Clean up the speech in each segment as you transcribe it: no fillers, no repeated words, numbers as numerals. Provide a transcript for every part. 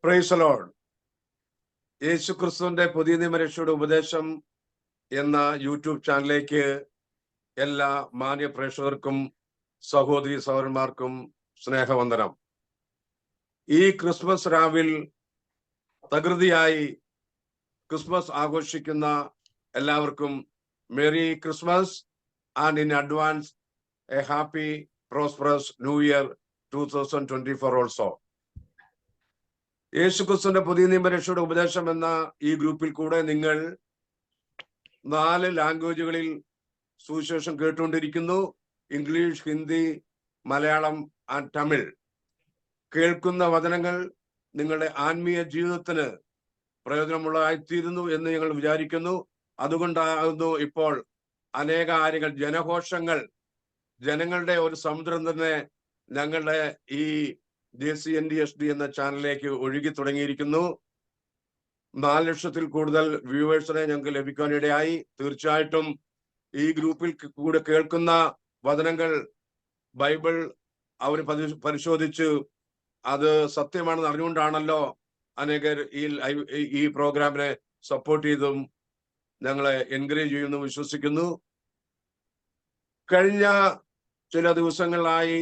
Price the Lord. യേശുക്രിസ്തുവിന്റെ പുതിയ നിയമരക്ഷയുടെ ഉപദേശം എന്ന യൂട്യൂബ് ചാനലിലേക്ക് എല്ലാ മാന്യ പ്രേക്ഷകർക്കും സഹോദരി സഹോദരന്മാർക്കും സ്നേഹവന്ദനം. ഈ ക്രിസ്മസ് രാവിൽ തകൃതിയായി ക്രിസ്മസ് ആഘോഷിക്കുന്ന എല്ലാവർക്കും merry Christmas and in advance A happy prosperous new year 2024 also. യേശുക്രിസ്തുവിന്റെ പുതിയ നിയമരക്ഷയുടെ ഉപദേശം എന്ന ഈ ഗ്രൂപ്പിൽ കൂടെ നിങ്ങൾ 4 ലാംഗ്വേജുകളിൽ സുവിശേഷം കേട്ടുകൊണ്ടിരിക്കുന്നു. English, Hindi, Malayalam and Tamil. കേൾക്കുന്ന വചനങ്ങൾ നിങ്ങളുടെ ആത്മീയ ജീവിതത്തിന് പ്രയോജനമുള്ളതായിത്തീരുന്നു എന്ന് ഞങ്ങൾ വിചാരിക്കുന്നു. അതുകൊണ്ടാകുന്നു ഇപ്പോൾ അനേക കാര്യങ്ങൾ, ജനഘോഷങ്ങൾ, ജനങ്ങളുടെ ഒരു സമുദ്രം തന്നെ ഞങ്ങളുടെ ഈ JCNDSD എന്ന ചാനലിലേക്ക് ഒഴുകി തുടങ്ങിയിരിക്കുന്നു. 4 ലക്ഷത്തിൽ കൂടുതൽ വ്യൂവേഴ്സിനെ ഞങ്ങൾക്ക് ലഭിക്കാനിടയായി. തീർച്ചയായിട്ടും ഈ ഗ്രൂപ്പിൽ കൂടെ കേൾക്കുന്ന വചനങ്ങൾ ബൈബിൾ അവർ പരിശോധിച്ച് അത് സത്യമാണെന്ന് അറിഞ്ഞുകൊണ്ടാണല്ലോ അനേകർ ഈ പ്രോഗ്രാമിനെ സപ്പോർട്ട് ചെയ്തും ഞങ്ങളെ എൻകറേജ് ചെയ്യുന്നു വിശ്വസിക്കുന്നു. കഴിഞ്ഞ ചില ദിവസങ്ങളായി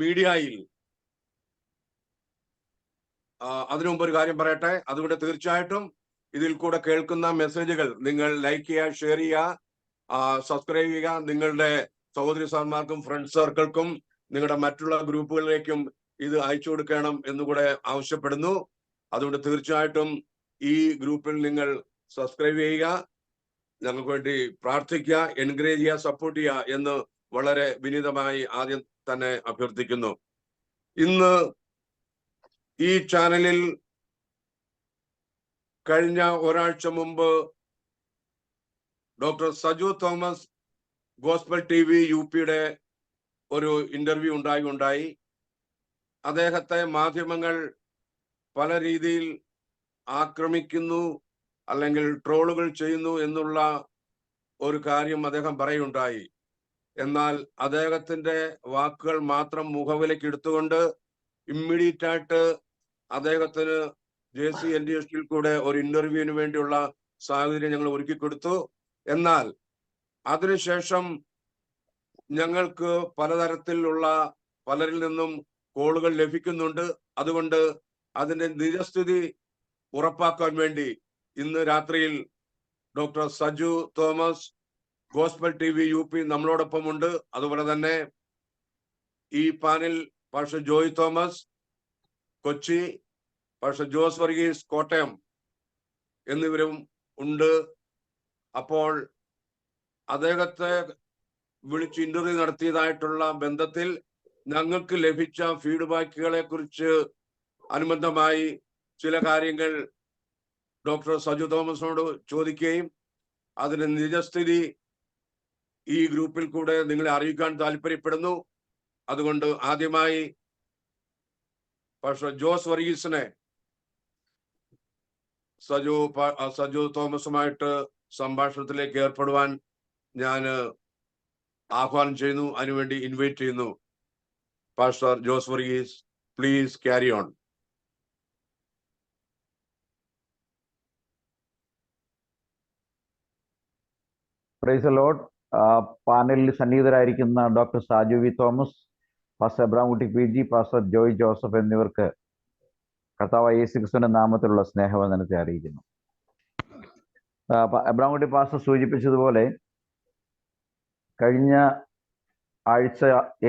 മീഡിയയിൽ അതിനു മുമ്പ് ഒരു കാര്യം പറയട്ടെ. അതുകൊണ്ട് തീർച്ചയായിട്ടും ഇതിൽ കൂടെ കേൾക്കുന്ന മെസ്സേജുകൾ നിങ്ങൾ ലൈക്ക് ചെയ്യുക, ഷെയർ ചെയ്യുക, സബ്സ്ക്രൈബ് ചെയ്യുക. നിങ്ങളുടെ സഹോദരി സഹോദരന്മാർക്കും ഫ്രണ്ട് സർക്കിൾക്കും നിങ്ങളുടെ മറ്റുള്ള ഗ്രൂപ്പുകളിലേക്കും ഇത് അയച്ചു കൊടുക്കണം എന്നുകൂടെ ആവശ്യപ്പെടുന്നു. അതുകൊണ്ട് തീർച്ചയായിട്ടും ഈ ഗ്രൂപ്പിൽ നിങ്ങൾ സബ്സ്ക്രൈബ് ചെയ്യുക, ഞങ്ങൾക്ക് വേണ്ടി പ്രാർത്ഥിക്കുക, എൻകറേജ് ചെയ്യുക, സപ്പോർട്ട് ചെയ്യുക എന്ന് വളരെ വിനീതമായി ആദ്യം തന്നെ അഭ്യർത്ഥിക്കുന്നു. ഇന്ന് ഈ ചാനലിൽ കഴിഞ്ഞ ഒരാഴ്ച മുമ്പ് doctor Saju Thomas gospel TV UPയുടെ ഒരു ഇന്റർവ്യൂ ഉണ്ടായി. അദ്ദേഹത്തെ മാധ്യമങ്ങൾ പല രീതിയിൽ ആക്രമിക്കുന്നു അല്ലെങ്കിൽ ട്രോളുകൾ ചെയ്യുന്നു എന്നുള്ള ഒരു കാര്യം അദ്ദേഹം പറയുണ്ടായി. എന്നാൽ അദ്ദേഹത്തിന്റെ വാക്കുകൾ മാത്രം മുഖവിലേക്ക് എടുത്തുകൊണ്ട് ഇമ്മീഡിയറ്റ് ആയിട്ട് അദ്ദേഹത്തിന് JCNDSD കൂടെ ഒരു ഇന്റർവ്യൂവിന് വേണ്ടിയുള്ള സാഹചര്യം ഞങ്ങൾ ഒരുക്കി കൊടുത്തു. എന്നാൽ അതിനുശേഷം ഞങ്ങൾക്ക് പലതരത്തിലുള്ള പലരിൽ നിന്നും കോളുകൾ ലഭിക്കുന്നുണ്ട്. അതുകൊണ്ട് അതിന്റെ നിജസ്ഥിതി ഉറപ്പാക്കാൻ വേണ്ടി ഇന്ന് രാത്രിയിൽ doctor Saju Thomas gospel TV UP നമ്മളോടൊപ്പം ഉണ്ട്. അതുപോലെ തന്നെ ഈ panel pastor Joy Thomas Kochi, pastor Jose Varghese Kottayam എന്നിവരും ഉണ്ട്. അപ്പോൾ അദ്ദേഹത്തെ വിളിച്ച് ഇന്റർവ്യൂ നടത്തിയതായിട്ടുള്ള ബന്ധത്തിൽ ഞങ്ങൾക്ക് ലഭിച്ച ഫീഡ്ബാക്കുകളെ കുറിച്ച് അനുബന്ധമായി ചില കാര്യങ്ങൾ ഡോക്ടർ സജു തോമസിനോട് ചോദിക്കുകയും അതിന്റെ നിജസ്ഥിതി ഈ ഗ്രൂപ്പിൽ കൂടെ നിങ്ങളെ അറിയിക്കാൻ താല്പര്യപ്പെടുന്നു. അതുകൊണ്ട് ആദ്യമായി പാസ്റ്റർ ജോസ് വർഗീസിനെ സജു തോമസുമായിട്ട് സംഭാഷണത്തിലേക്ക് ഏർപ്പെടുവാൻ ഞാൻ ആഹ്വാനം ചെയ്യുന്നു, അതിനുവേണ്ടി ഇൻവൈറ്റ് ചെയ്യുന്നു. Pastor Jose Varghese, please carry on. Praise the Lord. പാനലിൽ സന്നിഹിതരായിരിക്കുന്ന doctor Saju V Thomas, pastor Ebramkutty PG, pastor Joy Joseph എന്നിവർക്ക് കർത്താവായ യേശുക്രിസ്തുവിന്റെ നാമത്തിലുള്ള സ്നേഹവന്ദനത്തെ അറിയിക്കുന്നു. എബ്രാംകുട്ടി പാസ്റ്റർ സൂചിപ്പിച്ചതുപോലെ കഴിഞ്ഞ ആഴ്ച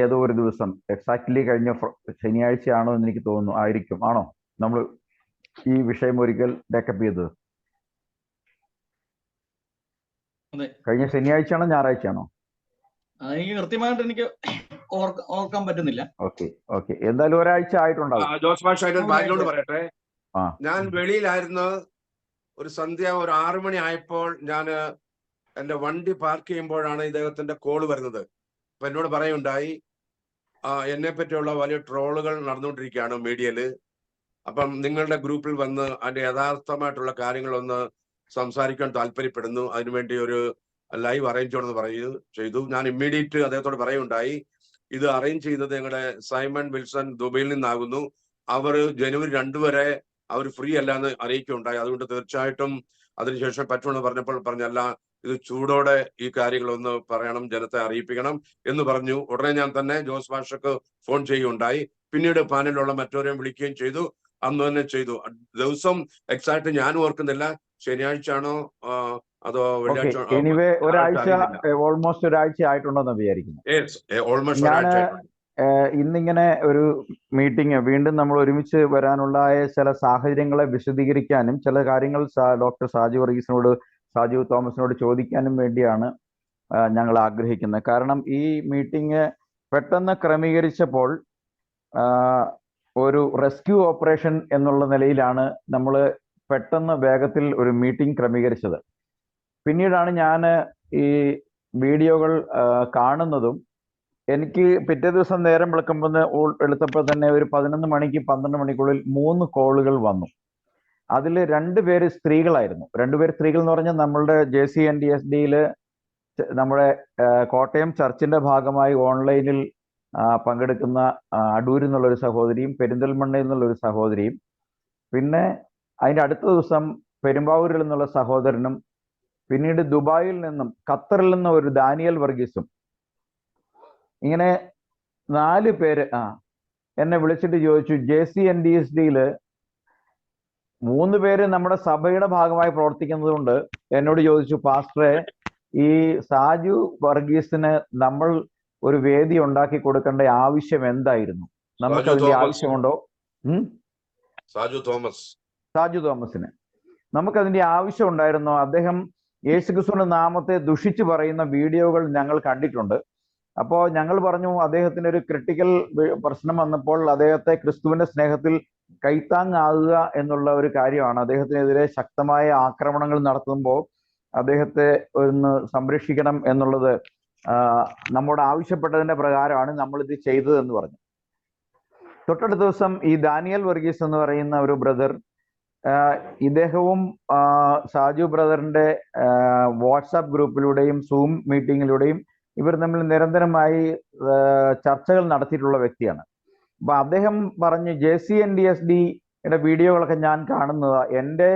ഏതോ ഒരു ദിവസം, എക്സാക്ട്ലി കഴിഞ്ഞ ശനിയാഴ്ചയാണോ എന്ന് എനിക്ക് തോന്നുന്നു, ആണോ നമ്മൾ ഈ വിഷയം ഒരിക്കൽ ഡെക്കപ്പ് ചെയ്തത്? കഴിഞ്ഞ ശനിയാഴ്ചയാണോ ഞായറാഴ്ചയാണോ? കൃത്യമായിട്ട് എനിക്ക് ഓർക്കാൻ പറ്റുന്നില്ല. ഓക്കെ എന്തായാലും ഒരാഴ്ച ആയിട്ടുണ്ടാവും. ജോസ് ബാക്കിലോട്ട് പറയട്ടെ. ഞാൻ വെളിയിലായിരുന്നു. ഒരു സന്ധ്യ ഒരു 6 മണി ആയപ്പോൾ ഞാൻ എന്റെ വണ്ടി പാർക്ക് ചെയ്യുമ്പോഴാണ് ഇദ്ദേഹത്തിന്റെ കോള് വരുന്നത്. അപ്പൊ എന്നോട് പറയുണ്ടായി, എന്നെ പറ്റിയുള്ള വലിയ ട്രോളുകൾ നടന്നുകൊണ്ടിരിക്കുകയാണ് മീഡിയയില്. അപ്പം നിങ്ങളുടെ ഗ്രൂപ്പിൽ വന്ന് അതിന്റെ യഥാർത്ഥമായിട്ടുള്ള കാര്യങ്ങളൊന്ന് സംസാരിക്കാൻ താല്പര്യപ്പെടുന്നു, അതിനുവേണ്ടി ഒരു ലൈവ് അറേഞ്ച് ചെയ്യണമെന്ന് ചെയ്തു. ഞാൻ ഇമ്മീഡിയറ്റ് അദ്ദേഹത്തോട് പറയുണ്ടായി, ഇത് അറേഞ്ച് ചെയ്തത് ഞങ്ങളുടെ സൈമൺ വിൽസൺ ദുബൈയിൽ നിന്നാകുന്നു. അവർ ജനുവരി 2 വരെ അവർ ഫ്രീ അല്ലാന്ന് അറിയിക്കുകയുണ്ടായി. അതുകൊണ്ട് തീർച്ചയായിട്ടും അതിനുശേഷം പറ്റുമെന്ന് പറഞ്ഞപ്പോൾ പറഞ്ഞല്ല, ഇത് ചൂടോടെ ഈ കാര്യങ്ങളൊന്ന് പറയണം, ജനത്തെ അറിയിപ്പിക്കണം എന്ന് പറഞ്ഞു. ഉടനെ ഞാൻ തന്നെ ജോസ് മാഷക്ക് ഫോൺ ചെയ്യുകയുണ്ടായി. പിന്നീട് പാനലിലുള്ള മറ്റവരെയും വിളിക്കുകയും ചെയ്തു. അന്ന് തന്നെ ചെയ്തു. ദിവസം എക്സാക്ട് ഞാൻ ഓർക്കുന്നില്ല, ശനിയാഴ്ച ആണോ അതോ വെള്ളിയാഴ്ച, എനിവേ ഒരാഴ്ച, ഓൾമോസ്റ്റ് ഒരാഴ്ച ആയിട്ടുണ്ടെന്ന് വിചാരിക്കുന്നു. ഞാൻ ഇന്നിങ്ങനെ ഒരു മീറ്റിംഗ് വീണ്ടും നമ്മൾ ഒരുമിച്ച് വരാനുള്ള ചില സാഹചര്യങ്ങളെ വിശദീകരിക്കാനും ചില കാര്യങ്ങൾ ഡോക്ടർ സാജു തോമസിനോട് ചോദിക്കാനും വേണ്ടിയാണ് ഞങ്ങൾ ആഗ്രഹിക്കുന്നത്. കാരണം ഈ മീറ്റിംഗ് പെട്ടെന്ന് ക്രമീകരിച്ചപ്പോൾ ഒരു റെസ്ക്യൂ ഓപ്പറേഷൻ എന്നുള്ള നിലയിലാണ് നമ്മൾ പെട്ടെന്ന് വേഗത്തിൽ ഒരു മീറ്റിംഗ് ക്രമീകരിച്ചത്. പിന്നീടാണ് ഞാൻ ഈ വീഡിയോകൾ കാണുന്നതും എനിക്ക് പിറ്റേ ദിവസം നേരം വിളക്കുമ്പോൾ എടുത്തപ്പോൾ തന്നെ ഒരു 11 മണിക്ക് 12 മണിക്കുള്ളിൽ 3 കോളുകൾ വന്നു. അതിൽ 2 പേര് സ്ത്രീകളായിരുന്നു. 2 പേര് സ്ത്രീകൾ എന്ന് പറഞ്ഞാൽ നമ്മളുടെ JCNDSD-യിൽ നമ്മുടെ കോട്ടയം ചർച്ചിന്റെ ഭാഗമായി ഓൺലൈനിൽ പങ്കെടുക്കുന്ന അടൂരിൽ നിന്നുള്ളൊരു സഹോദരിയും പെരിന്തൽമണ്ണയിൽ നിന്നുള്ളൊരു സഹോദരിയും, പിന്നെ അതിൻ്റെ അടുത്ത ദിവസം പെരുമ്പാവൂരിൽ നിന്നുള്ള സഹോദരനും, പിന്നീട് ദുബായിൽ നിന്നും ഖത്തറിൽ നിന്നും ഒരു ദാനിയൽ വർഗീസും, ഇങ്ങനെ 4 പേര് എന്നെ വിളിച്ചിട്ട് ചോദിച്ചു, JCNDSD-യിൽ 3 പേര് നമ്മുടെ സഭയുടെ ഭാഗമായി പ്രവർത്തിക്കുന്നത് കൊണ്ട് എന്നോട് ചോദിച്ചു, പാസ്റ്ററെ ഈ സാജു വർഗീസിന് നമ്മൾ ഒരു വേദി ഉണ്ടാക്കി കൊടുക്കേണ്ട ആവശ്യം എന്തായിരുന്നു? നമുക്കതിന്റെ ആവശ്യമുണ്ടോ? സാജു തോമസിന് നമുക്കതിന്റെ ആവശ്യം ഉണ്ടായിരുന്നോ? അദ്ദേഹം യേശുക്രിസ്തുവിന്റെ നാമത്തെ ദുഷിച്ചു പറയുന്ന വീഡിയോകൾ ഞങ്ങൾ കണ്ടിട്ടുണ്ട്. അപ്പോൾ ഞങ്ങൾ പറഞ്ഞു, അദ്ദേഹത്തിന് ഒരു ക്രിട്ടിക്കൽ പ്രശ്നം വന്നപ്പോൾ അദ്ദേഹത്തെ ക്രിസ്തുവിന്റെ സ്നേഹത്തിൽ കൈത്താങ്ങാകുക എന്നുള്ള ഒരു കാര്യമാണ്. അദ്ദേഹത്തിനെതിരെ ശക്തമായ ആക്രമണങ്ങൾ നടത്തുമ്പോൾ അദ്ദേഹത്തെ ഒന്ന് സംരക്ഷിക്കണം എന്നുള്ളത് നമ്മോട് ആവശ്യപ്പെട്ടതിന്റെ പ്രകാരമാണ് നമ്മളിത് ചെയ്തത് എന്ന് പറഞ്ഞു. തൊട്ടടുത്ത ദിവസം ഈ ദാനിയൽ വർഗീസ് എന്ന് പറയുന്ന ഒരു ബ്രദർ, ഇദ്ദേഹവും സാജു ബ്രദറിന്റെ വാട്സാപ്പ് ഗ്രൂപ്പിലൂടെയും സൂം മീറ്റിങ്ങിലൂടെയും ഇവർ തമ്മിൽ നിരന്തരമായി ചർച്ചകൾ നടത്തിയിട്ടുള്ള വ്യക്തിയാണ്. അപ്പൊ അദ്ദേഹം പറഞ്ഞു, JCNDSD-യുടെ വീഡിയോകളൊക്കെ ഞാൻ കാണുന്നത്, എൻ്റെ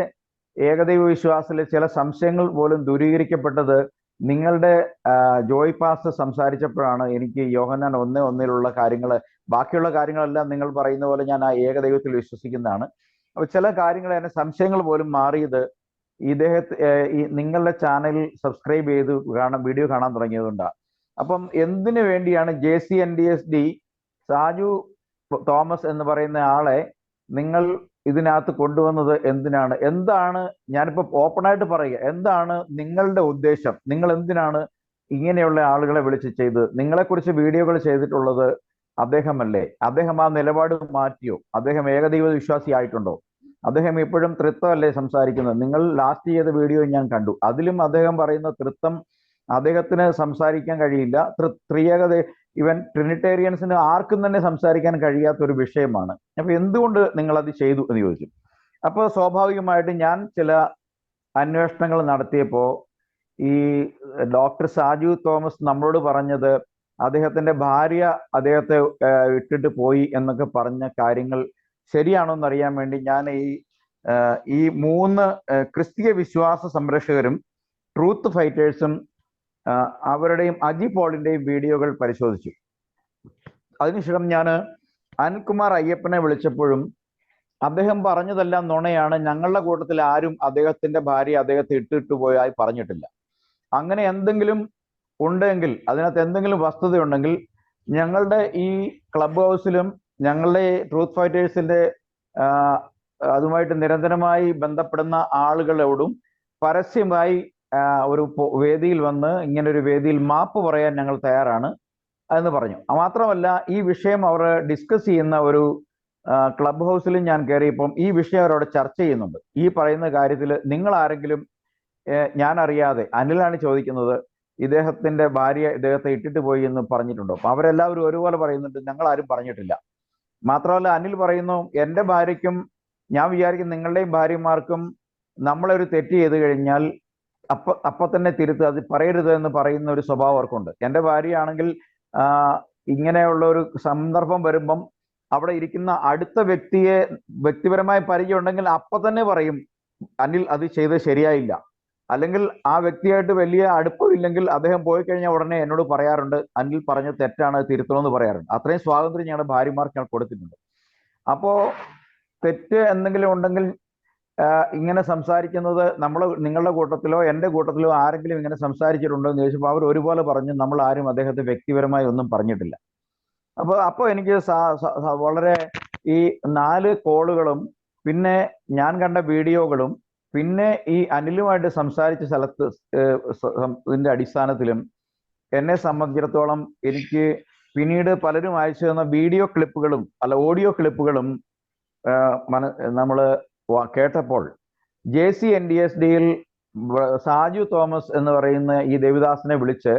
ഏകദൈവ വിശ്വാസത്തിലെ ചില സംശയങ്ങൾ പോലും ദൂരീകരിക്കപ്പെട്ടത് നിങ്ങളുടെ ജോയ് പാസ്റ്റർ സംസാരിച്ചപ്പോഴാണ്. എനിക്ക് യോഹന്നാൻ 1:1 കാര്യങ്ങൾ, ബാക്കിയുള്ള കാര്യങ്ങളെല്ലാം നിങ്ങൾ പറയുന്ന പോലെ ഞാൻ ആ ഏകദൈവത്തിൽ വിശ്വസിക്കുന്നതാണ്. അപ്പൊ ചില കാര്യങ്ങൾ എന്നെ സംശയങ്ങൾ പോലും മാറിയത് നിങ്ങളുടെ ചാനൽ സബ്സ്ക്രൈബ് ചെയ്ത് വീഡിയോ കാണാൻ തുടങ്ങിയതുകൊണ്ടാണ്. അപ്പം എന്തിനു വേണ്ടിയാണ് JCNDSD സാജു തോമസ് എന്ന് പറയുന്ന ആളെ നിങ്ങൾ ഇതിനകത്ത് കൊണ്ടുവന്നത്? എന്താണ് ഞാനിപ്പോ ഓപ്പണായിട്ട് പറയുക, എന്താണ് നിങ്ങളുടെ ഉദ്ദേശം? നിങ്ങൾ എന്തിനാണ് ഇങ്ങനെയുള്ള ആളുകളെ വിളിച്ച് ചെയ്തത്? നിങ്ങളെക്കുറിച്ച് വീഡിയോകൾ ചെയ്തിട്ടുള്ളത് അദ്ദേഹമല്ലേ? അദ്ദേഹം ആ നിലപാട് മാറ്റിയോ? അദ്ദേഹം ഏകദൈവ വിശ്വാസി ആയിട്ടുണ്ടോ? അദ്ദേഹം ഇപ്പോഴും തൃത്വമല്ലേ സംസാരിക്കുന്നത്? നിങ്ങൾ ലാസ്റ്റ് ചെയ്ത വീഡിയോ ഞാൻ കണ്ടു. അതിലും അദ്ദേഹം പറയുന്ന തൃത്വം അദ്ദേഹത്തിന് സംസാരിക്കാൻ കഴിയില്ല. ത്രിയേകത, ഇവൻ ട്രിനിറ്റേറിയൻസിന് ആർക്കും തന്നെ സംസാരിക്കാൻ കഴിയാത്ത ഒരു വിഷയമാണ്. അപ്പൊ എന്തുകൊണ്ട് നിങ്ങൾ അത് ചെയ്തു എന്ന് ചോദിച്ചു. അപ്പോൾ സ്വാഭാവികമായിട്ട് ഞാൻ ചില അന്വേഷണങ്ങൾ നടത്തിയപ്പോൾ ഈ ഡോക്ടർ സാജു തോമസ് നമ്മളോട് പറഞ്ഞത് അദ്ദേഹത്തിന്റെ ഭാര്യ അദ്ദേഹത്തെ ഇട്ടിട്ട് പോയി എന്നൊക്കെ പറഞ്ഞ കാര്യങ്ങൾ ശരിയാണോ എന്നറിയാൻ വേണ്ടി ഞാൻ ഈ 3 ക്രിസ്തീയ വിശ്വാസ സംരക്ഷകരും ട്രൂത്ത് ഫൈറ്റേഴ്സും അവരുടെയും അജി പോളിന്റെയും വീഡിയോകൾ പരിശോധിച്ചു. അതിനുശേഷം ഞാൻ അനിൽകുമാർ അയ്യപ്പനെ വിളിച്ചപ്പോഴും അദ്ദേഹം പറഞ്ഞതെല്ലാം നുണയാണ്, ഞങ്ങളുടെ കൂട്ടത്തിൽ ആരും അദ്ദേഹത്തിന്റെ ഭാര്യ അദ്ദേഹത്തെ ഇട്ടിട്ട് പോയായി പറഞ്ഞിട്ടില്ല. അങ്ങനെ എന്തെങ്കിലും ഉണ്ടെങ്കിൽ, അതിനകത്ത് എന്തെങ്കിലും വസ്തുതയുണ്ടെങ്കിൽ ഞങ്ങളുടെ ഈ ക്ലബ് ഹൗസിലും ഞങ്ങളുടെ ട്രൂത്ത് ഫൈറ്റേഴ്സിന്റെ അതുമായിട്ട് നിരന്തരമായി ബന്ധപ്പെടുന്ന ആളുകളോടും പരസ്യമായി ഒരു വേദിയിൽ വന്ന് ഇങ്ങനെ ഒരു വേദിയിൽ മാപ്പ് പറയാൻ ഞങ്ങൾ തയ്യാറാണ് എന്ന് പറഞ്ഞു. മാത്രമല്ല ഈ വിഷയം അവർ ഡിസ്കസ് ചെയ്യുന്ന ഒരു ക്ലബ് ഹൗസിലും ഞാൻ കയറിയപ്പം ഈ വിഷയം അവരവിടെ ചർച്ച ചെയ്യുന്നുണ്ട്. ഈ പറയുന്ന കാര്യത്തിൽ നിങ്ങൾ ആരെങ്കിലും, ഞാൻ അറിയാതെ, അനിലാണ് ചോദിക്കുന്നത്, ഇദ്ദേഹത്തിന്റെ ഭാര്യ ഇദ്ദേഹത്തെ ഇട്ടിട്ട് പോയി എന്ന് പറഞ്ഞിട്ടുണ്ടോ? അപ്പൊ അവരെല്ലാവരും ഒരുപോലെ പറയുന്നുണ്ട്, ഞങ്ങൾ ആരും പറഞ്ഞിട്ടില്ല. മാത്രമല്ല അനിൽ പറയുന്നു, എൻ്റെ ഭാര്യയ്ക്കും, ഞാൻ വിചാരിക്കും നിങ്ങളുടെയും ഭാര്യമാർക്കും നമ്മളൊരു തെറ്റ് ചെയ്ത് കഴിഞ്ഞാൽ അപ്പൊ തന്നെ തിരുത്ത്, അത് പറയരുത് എന്ന് പറയുന്ന ഒരു സ്വഭാവം അവർക്കുണ്ട്. എൻ്റെ ഭാര്യയാണെങ്കിൽ ഇങ്ങനെയുള്ള ഒരു സന്ദർഭം വരുമ്പം അവിടെ ഇരിക്കുന്ന അടുത്ത വ്യക്തിയെ വ്യക്തിപരമായ പരിചയം ഉണ്ടെങ്കിൽ അപ്പൊ തന്നെ പറയും അനിൽ അത് ചെയ്ത് ശരിയായില്ല. അല്ലെങ്കിൽ ആ വ്യക്തിയായിട്ട് വലിയ അടുപ്പമില്ലെങ്കിൽ അദ്ദേഹം പോയി കഴിഞ്ഞാൽ ഉടനെ എന്നോട് പറയാറുണ്ട്, അനിൽ പറഞ്ഞ തെറ്റാണ്, തിരുത്തണമെന്ന് പറയാറുണ്ട്. അത്രയും സ്വാതന്ത്ര്യം ഞങ്ങളുടെ ഭാര്യമാർക്ക് ഞാൻ കൊടുത്തിട്ടുണ്ട്. അപ്പോ തെറ്റ് എന്തെങ്കിലും ഉണ്ടെങ്കിൽ ഇങ്ങനെ സംസാരിക്കുന്നത് നിങ്ങളുടെ കൂട്ടത്തിലോ എൻ്റെ കൂട്ടത്തിലോ ആരെങ്കിലും ഇങ്ങനെ സംസാരിച്ചിട്ടുണ്ടോ എന്ന് ചോദിച്ചപ്പോൾ അവർ ഒരുപോലെ പറഞ്ഞു, നമ്മൾ ആരും അദ്ദേഹത്തെ വ്യക്തിപരമായി ഒന്നും പറഞ്ഞിട്ടില്ല. അപ്പോൾ എനിക്ക് വളരെ ഈ 4 കോളുകളും പിന്നെ ഞാൻ കണ്ട വീഡിയോകളും പിന്നെ ഈ അനിലുമായിട്ട് സംസാരിച്ച സ്ഥലത്ത് ഇതിന്റെ അടിസ്ഥാനത്തിലും എന്നെ സംബന്ധിച്ചിടത്തോളം എനിക്ക് പിന്നീട് പലരും അയച്ചു തന്ന വീഡിയോ ക്ലിപ്പുകളും ഓഡിയോ ക്ലിപ്പുകളും നമ്മൾ കേട്ടപ്പോൾ JCNDSD-യിൽ സാജു തോമസ് എന്ന് പറയുന്ന ഈ ദേവദാസിനെ വിളിച്ച്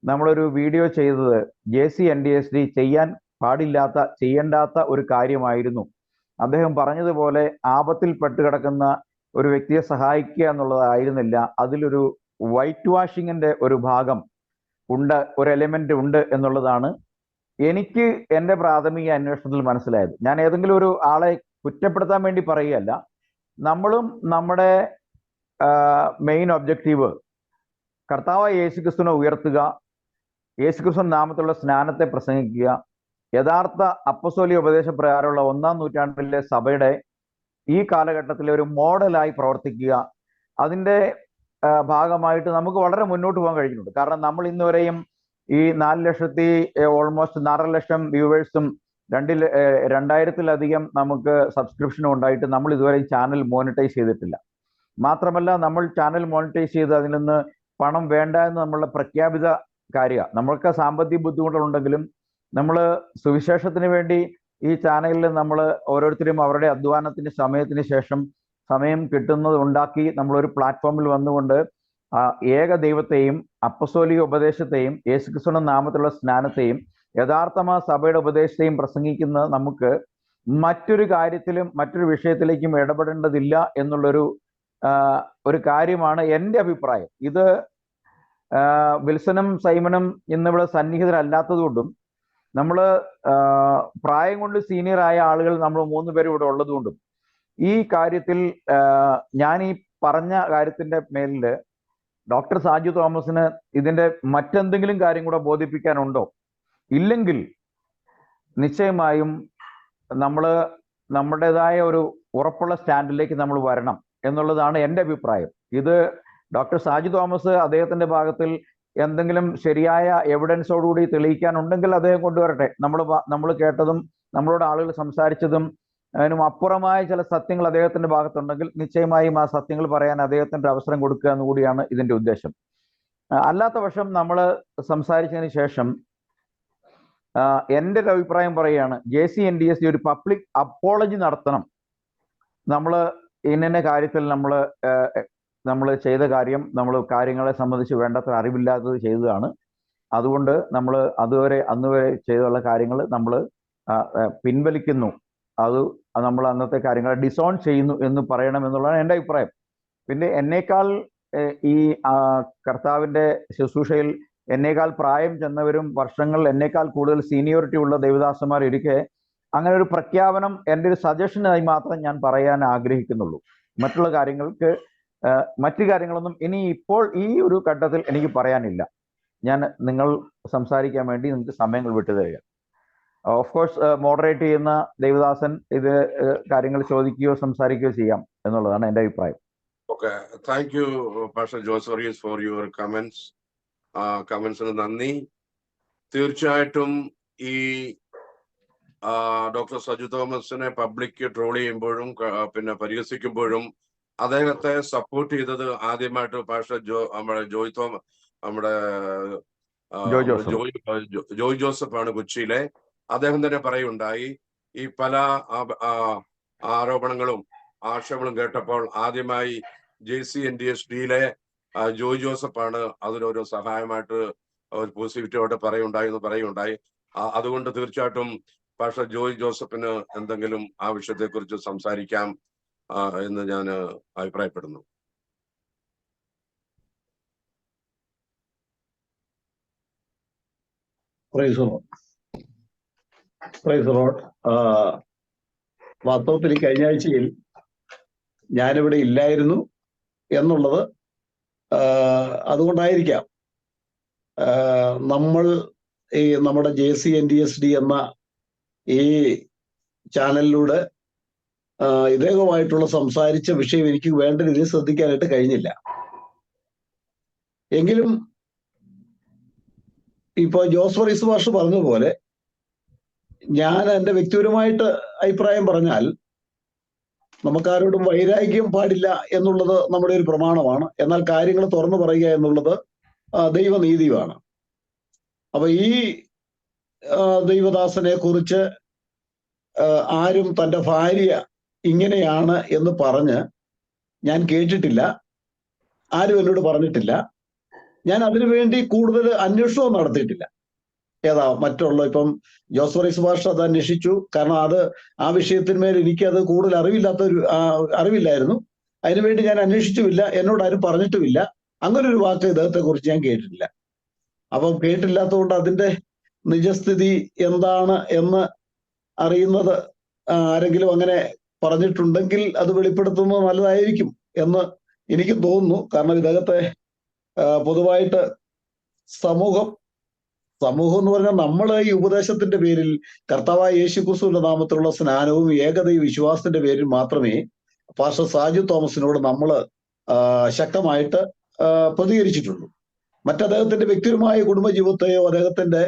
നമ്മളൊരു വീഡിയോ ചെയ്തത് JCNDSD ചെയ്യാൻ ചെയ്യേണ്ടാത്ത ഒരു കാര്യമായിരുന്നു. അദ്ദേഹം പറഞ്ഞതുപോലെ ആപത്തിൽ പെട്ടുകിടക്കുന്ന ഒരു വ്യക്തിയെ സഹായിക്കുക എന്നുള്ളതായിരുന്നില്ല. അതിലൊരു വൈറ്റ് വാഷിങ്ങിന്റെ ഒരു ഭാഗം ഉണ്ട്, ഒരു എലിമെന്റ് ഉണ്ട് എന്നുള്ളതാണ് എനിക്ക് എൻ്റെ പ്രാഥമിക അന്വേഷണത്തിൽ മനസ്സിലായത്. ഞാൻ ഏതെങ്കിലും ഒരു ആളെ കുറ്റപ്പെടുത്താൻ വേണ്ടി പറയുകയല്ല. നമ്മളും നമ്മുടെ മെയിൻ ഒബ്ജക്റ്റീവ് കർത്താവായ യേശുക്രിസ്തുവിനെ ഉയർത്തുക, യേശുക്രിസ്തു നാമത്തിലുള്ള സ്നാനത്തെ പ്രസംഗിക്കുക, യഥാർത്ഥ അപ്പസ്തോലിക ഉപദേശപ്രകാരമുള്ള 1-ാം നൂറ്റാണ്ടിലെ സഭയുടെ ഈ കാലഘട്ടത്തിലെ ഒരു മോഡലായി പ്രവർത്തിക്കുക. അതിൻ്റെ ഭാഗമായിട്ട് നമുക്ക് വളരെ മുന്നോട്ട് പോകാൻ കഴിഞ്ഞിട്ടുണ്ട്. കാരണം നമ്മൾ ഇന്നുവരെയും ഈ 4 ലക്ഷം വ്യൂവേഴ്സും 2000-ലധികം നമുക്ക് സബ്സ്ക്രിപ്ഷനും ഉണ്ടായിട്ട് നമ്മൾ ഇതുവരെ ചാനൽ മോണിറ്റൈസ് ചെയ്തിട്ടില്ല. മാത്രമല്ല നമ്മൾ ചാനൽ മോണിറ്റൈസ് ചെയ്ത് അതിൽ നിന്ന് പണം വേണ്ട എന്ന് നമ്മളുടെ പ്രഖ്യാപിത കാര്യമാണ്. നമ്മൾക്ക് സാമ്പത്തിക ബുദ്ധിമുട്ടുകളുണ്ടെങ്കിലും നമ്മൾ സുവിശേഷത്തിന് വേണ്ടി ഈ ചാനലിൽ നമ്മൾ ഓരോരുത്തരും അവരുടെ അധ്വാനത്തിന് സമയത്തിന് ശേഷം സമയം കിട്ടുന്നത് ഉണ്ടാക്കി നമ്മളൊരു പ്ലാറ്റ്ഫോമിൽ വന്നുകൊണ്ട് ഏക ദൈവത്തെയും അപ്പസ്തോലിക ഉപദേശത്തെയും യേശുക്രിസ്തുവിന്റെ നാമത്തിലുള്ള സ്നാനത്തെയും യഥാർത്ഥമായ സഭയുടെ ഉപദേശത്തെയും പ്രസംഗിക്കുന്ന നമുക്ക് മറ്റൊരു കാര്യത്തിലും മറ്റൊരു വിഷയത്തിലേക്കും ഇടപെടേണ്ടതില്ല എന്നുള്ളൊരു കാര്യമാണ് എൻ്റെ അഭിപ്രായം. ഇത് വിൽസനും സൈമനും ഇന്നിവിടെ സന്നിഹിതരല്ലാത്തതുകൊണ്ടും നമ്മൾ പ്രായം കൊണ്ട് സീനിയർ ആയ ആളുകൾ നമ്മൾ 3 പേരും ഇവിടെ ഉള്ളതുകൊണ്ടും ഈ കാര്യത്തിൽ ഞാൻ ഈ പറഞ്ഞ കാര്യത്തിന്റെ മേലിൽ ഡോക്ടർ സാജു തോമസിന് ഇതിന്റെ മറ്റെന്തെങ്കിലും കാര്യം കൂടെ ബോധിപ്പിക്കാനുണ്ടോ? ഇല്ലെങ്കിൽ നിശ്ചയമായും നമ്മൾ നമ്മുടേതായ ഒരു ഉറപ്പുള്ള സ്റ്റാൻഡിലേക്ക് നമ്മൾ വരണം എന്നുള്ളതാണ് എൻ്റെ അഭിപ്രായം. ഇത് ഡോക്ടർ സാജു തോമസ് അദ്ദേഹത്തിന്റെ ഭാഗത്തിൽ എന്തെങ്കിലും ശരിയായ എവിഡൻസോടുകൂടി തെളിയിക്കാനുണ്ടെങ്കിൽ അദ്ദേഹം കൊണ്ടുവരട്ടെ. നമ്മൾ കേട്ടതും നമ്മളോട് ആളുകൾ സംസാരിച്ചതും അതിനും അപ്പുറമായ ചില സത്യങ്ങൾ അദ്ദേഹത്തിന്റെ ഭാഗത്തുണ്ടെങ്കിൽ നിശ്ചയമായും ആ സത്യങ്ങൾ പറയാൻ അദ്ദേഹത്തിന്റെ അവസരം കൊടുക്കുക എന്നുകൂടിയാണ് ഇതിന്റെ ഉദ്ദേശം. അല്ലാത്ത പക്ഷം നമ്മൾ സംസാരിച്ചതിന് ശേഷം എൻ്റെ ഒരു അഭിപ്രായം പറയുകയാണ്, JCNDSD ഒരു പബ്ലിക് അപ്പോളജി നടത്തണം. നമ്മൾ ഇന്ന കാര്യത്തിൽ നമ്മൾ ചെയ്ത കാര്യം, നമ്മൾ കാര്യങ്ങളെ സംബന്ധിച്ച് വേണ്ടത്ര അറിവില്ലാത്തത് ചെയ്തതാണ്. അതുകൊണ്ട് നമ്മൾ അന്ന് വരെ ചെയ്തുള്ള കാര്യങ്ങൾ നമ്മൾ പിൻവലിക്കുന്നു, അത് നമ്മൾ അന്നത്തെ കാര്യങ്ങളെ ഡിസോൺ ചെയ്യുന്നു എന്ന് പറയണം എന്നുള്ളതാണ് എൻ്റെ അഭിപ്രായം. പിന്നെ എന്നേക്കാൾ ഈ കർത്താവിൻ്റെ ശുശ്രൂഷയിൽ എന്നേക്കാൾ പ്രായം ചെന്നവരും വർഷങ്ങൾ എന്നേക്കാൾ കൂടുതൽ സീനിയോറിറ്റി ഉള്ള ദേവദാസന്മാർ ഇരിക്കെ അങ്ങനെ ഒരു പ്രഖ്യാപനം എൻ്റെ ഒരു സജഷനായി മാത്രം ഞാൻ പറയാൻ ആഗ്രഹിക്കുന്നുള്ളൂ. മറ്റുള്ള മറ്റു കാര്യങ്ങളൊന്നും ഇനി ഇപ്പോൾ ഈ ഒരു ഘട്ടത്തിൽ എനിക്ക് പറയാനില്ല. ഞാൻ നിങ്ങൾ സംസാരിക്കാൻ വേണ്ടി നിങ്ങൾക്ക് സമയങ്ങൾ വിട്ടുതരിക. ഓഫ് കോഴ്സ് മോഡറേറ്റ് ചെയ്യുന്ന ദേവദാസൻ ഇത് കാര്യങ്ങൾ ചോദിക്കുകയോ സംസാരിക്കുകയോ ചെയ്യാം എന്നുള്ളതാണ് എൻ്റെ അഭിപ്രായം. Okay, thank you pastor Josorius for your കമന്റ്സിന് നന്ദി. തീർച്ചയായിട്ടും ഈ ഡോക്ടർ സജു തോമസിനെ പബ്ലിക് ട്രോൾ ചെയ്യുമ്പോഴും പിന്നെ പരിഹസിക്കുമ്പോഴും അദ്ദേഹത്തെ സപ്പോർട്ട് ചെയ്തത് ആദ്യമായിട്ട് പാസ്റ്റർ ജോയ് ജോസഫ് ആണ് കൊച്ചിയിലെ. അദ്ദേഹം തന്നെ പറയുണ്ടായി, ഈ പല ആരോപണങ്ങളും ആക്ഷേപങ്ങളും കേട്ടപ്പോൾ ആദ്യമായി JCNDSD-യിലെ ജോയ് ജോസഫ് ആണ് അതിനൊരു സഹായമായിട്ട് പോസിറ്റീവായിട്ട് പറയുണ്ടായി. അതുകൊണ്ട് തീർച്ചയായിട്ടും പാസ്റ്റർ ജോയ് ജോസഫിന് എന്തെങ്കിലും ആ വിഷയത്തെ കുറിച്ച് സംസാരിക്കാം എന്ന് ഞാൻ അഭിപ്രായപ്പെടുന്നു. Price the Lord. Price the Lord. വാസ്തവത്തിൽ ഈ കഴിഞ്ഞ ആഴ്ചയിൽ ഞാനിവിടെ ഇല്ലായിരുന്നു എന്നുള്ളത് അതുകൊണ്ടായിരിക്കാം നമ്മൾ ഈ നമ്മുടെ JCNDSD എന്ന ഈ ചാനലിലൂടെ ഇദ്ദേഹമായിട്ടുള്ള സംസാരിച്ച വിഷയം എനിക്ക് വേണ്ട രീതിയിൽ ശ്രദ്ധിക്കാനായിട്ട് കഴിഞ്ഞില്ല. എങ്കിലും ഇപ്പൊ ജോസ് ഫറീസ് മാഷ് പറഞ്ഞതുപോലെ ഞാൻ എൻ്റെ വ്യക്തിപരമായിട്ട് അഭിപ്രായം പറഞ്ഞാൽ നമുക്കാരോടും വൈരാഗ്യം പാടില്ല എന്നുള്ളത് നമ്മുടെ ഒരു പ്രമാണമാണ്. എന്നാൽ കാര്യങ്ങൾ തുറന്നു പറയുക എന്നുള്ളത് ദൈവനീതിയുമാണ്. അപ്പൊ ഈ ദൈവദാസനെ കുറിച്ച് ആരും തൻ്റെ ഭാര്യ ഇങ്ങനെയാണ് എന്ന് പറഞ്ഞ് ഞാൻ കേട്ടിട്ടില്ല, ആരും എന്നോട് പറഞ്ഞിട്ടില്ല. ഞാൻ അതിനു വേണ്ടി കൂടുതൽ അന്വേഷണവും നടത്തിയിട്ടില്ല. മറ്റുള്ള ഇപ്പം ജോസ് ഫറീസ് മാഷ് അത് അന്വേഷിച്ചു. കാരണം ആ വിഷയത്തിന്മേൽ എനിക്കത് കൂടുതൽ അറിവില്ലായിരുന്നു. അതിനുവേണ്ടി ഞാൻ അന്വേഷിച്ചുമില്ല, എന്നോട് ആരും പറഞ്ഞിട്ടുമില്ല. അങ്ങനെ ഒരു വാക്ക് ഇദ്ദേഹത്തെ കുറിച്ച് ഞാൻ കേട്ടിട്ടില്ല. അപ്പം കേട്ടില്ലാത്തതുകൊണ്ട് അതിന്റെ നിജസ്ഥിതി എന്താണ് എന്ന് അറിയുന്നത് ആരെങ്കിലും അങ്ങനെ പറഞ്ഞിട്ടുണ്ടെങ്കിൽ അത് വെളിപ്പെടുത്തുന്നത് നല്ലതായിരിക്കും എന്ന് എനിക്ക് തോന്നുന്നു. കാരണം ഇദ്ദേഹത്തെ പൊതുവായിട്ട് സമൂഹം എന്ന് പറഞ്ഞാൽ നമ്മൾ ഈ ഉപദേശത്തിന്റെ പേരിൽ കർത്താവായ യേശുക്രിസ്തുവിന്റെ നാമത്തിലുള്ള സ്നാനവും ഏകദൈവ വിശ്വാസത്തിന്റെ പേരിൽ മാത്രമേ പാസ്റ്റർ സാജു തോമസിനോട് നമ്മൾ ശക്തമായിട്ട് പ്രതികരിച്ചിട്ടുള്ളൂ. മറ്റദ്ദേഹത്തിന്റെ വ്യക്തിപരമായ കുടുംബജീവിതത്തെയോ അദ്ദേഹത്തിന്റെ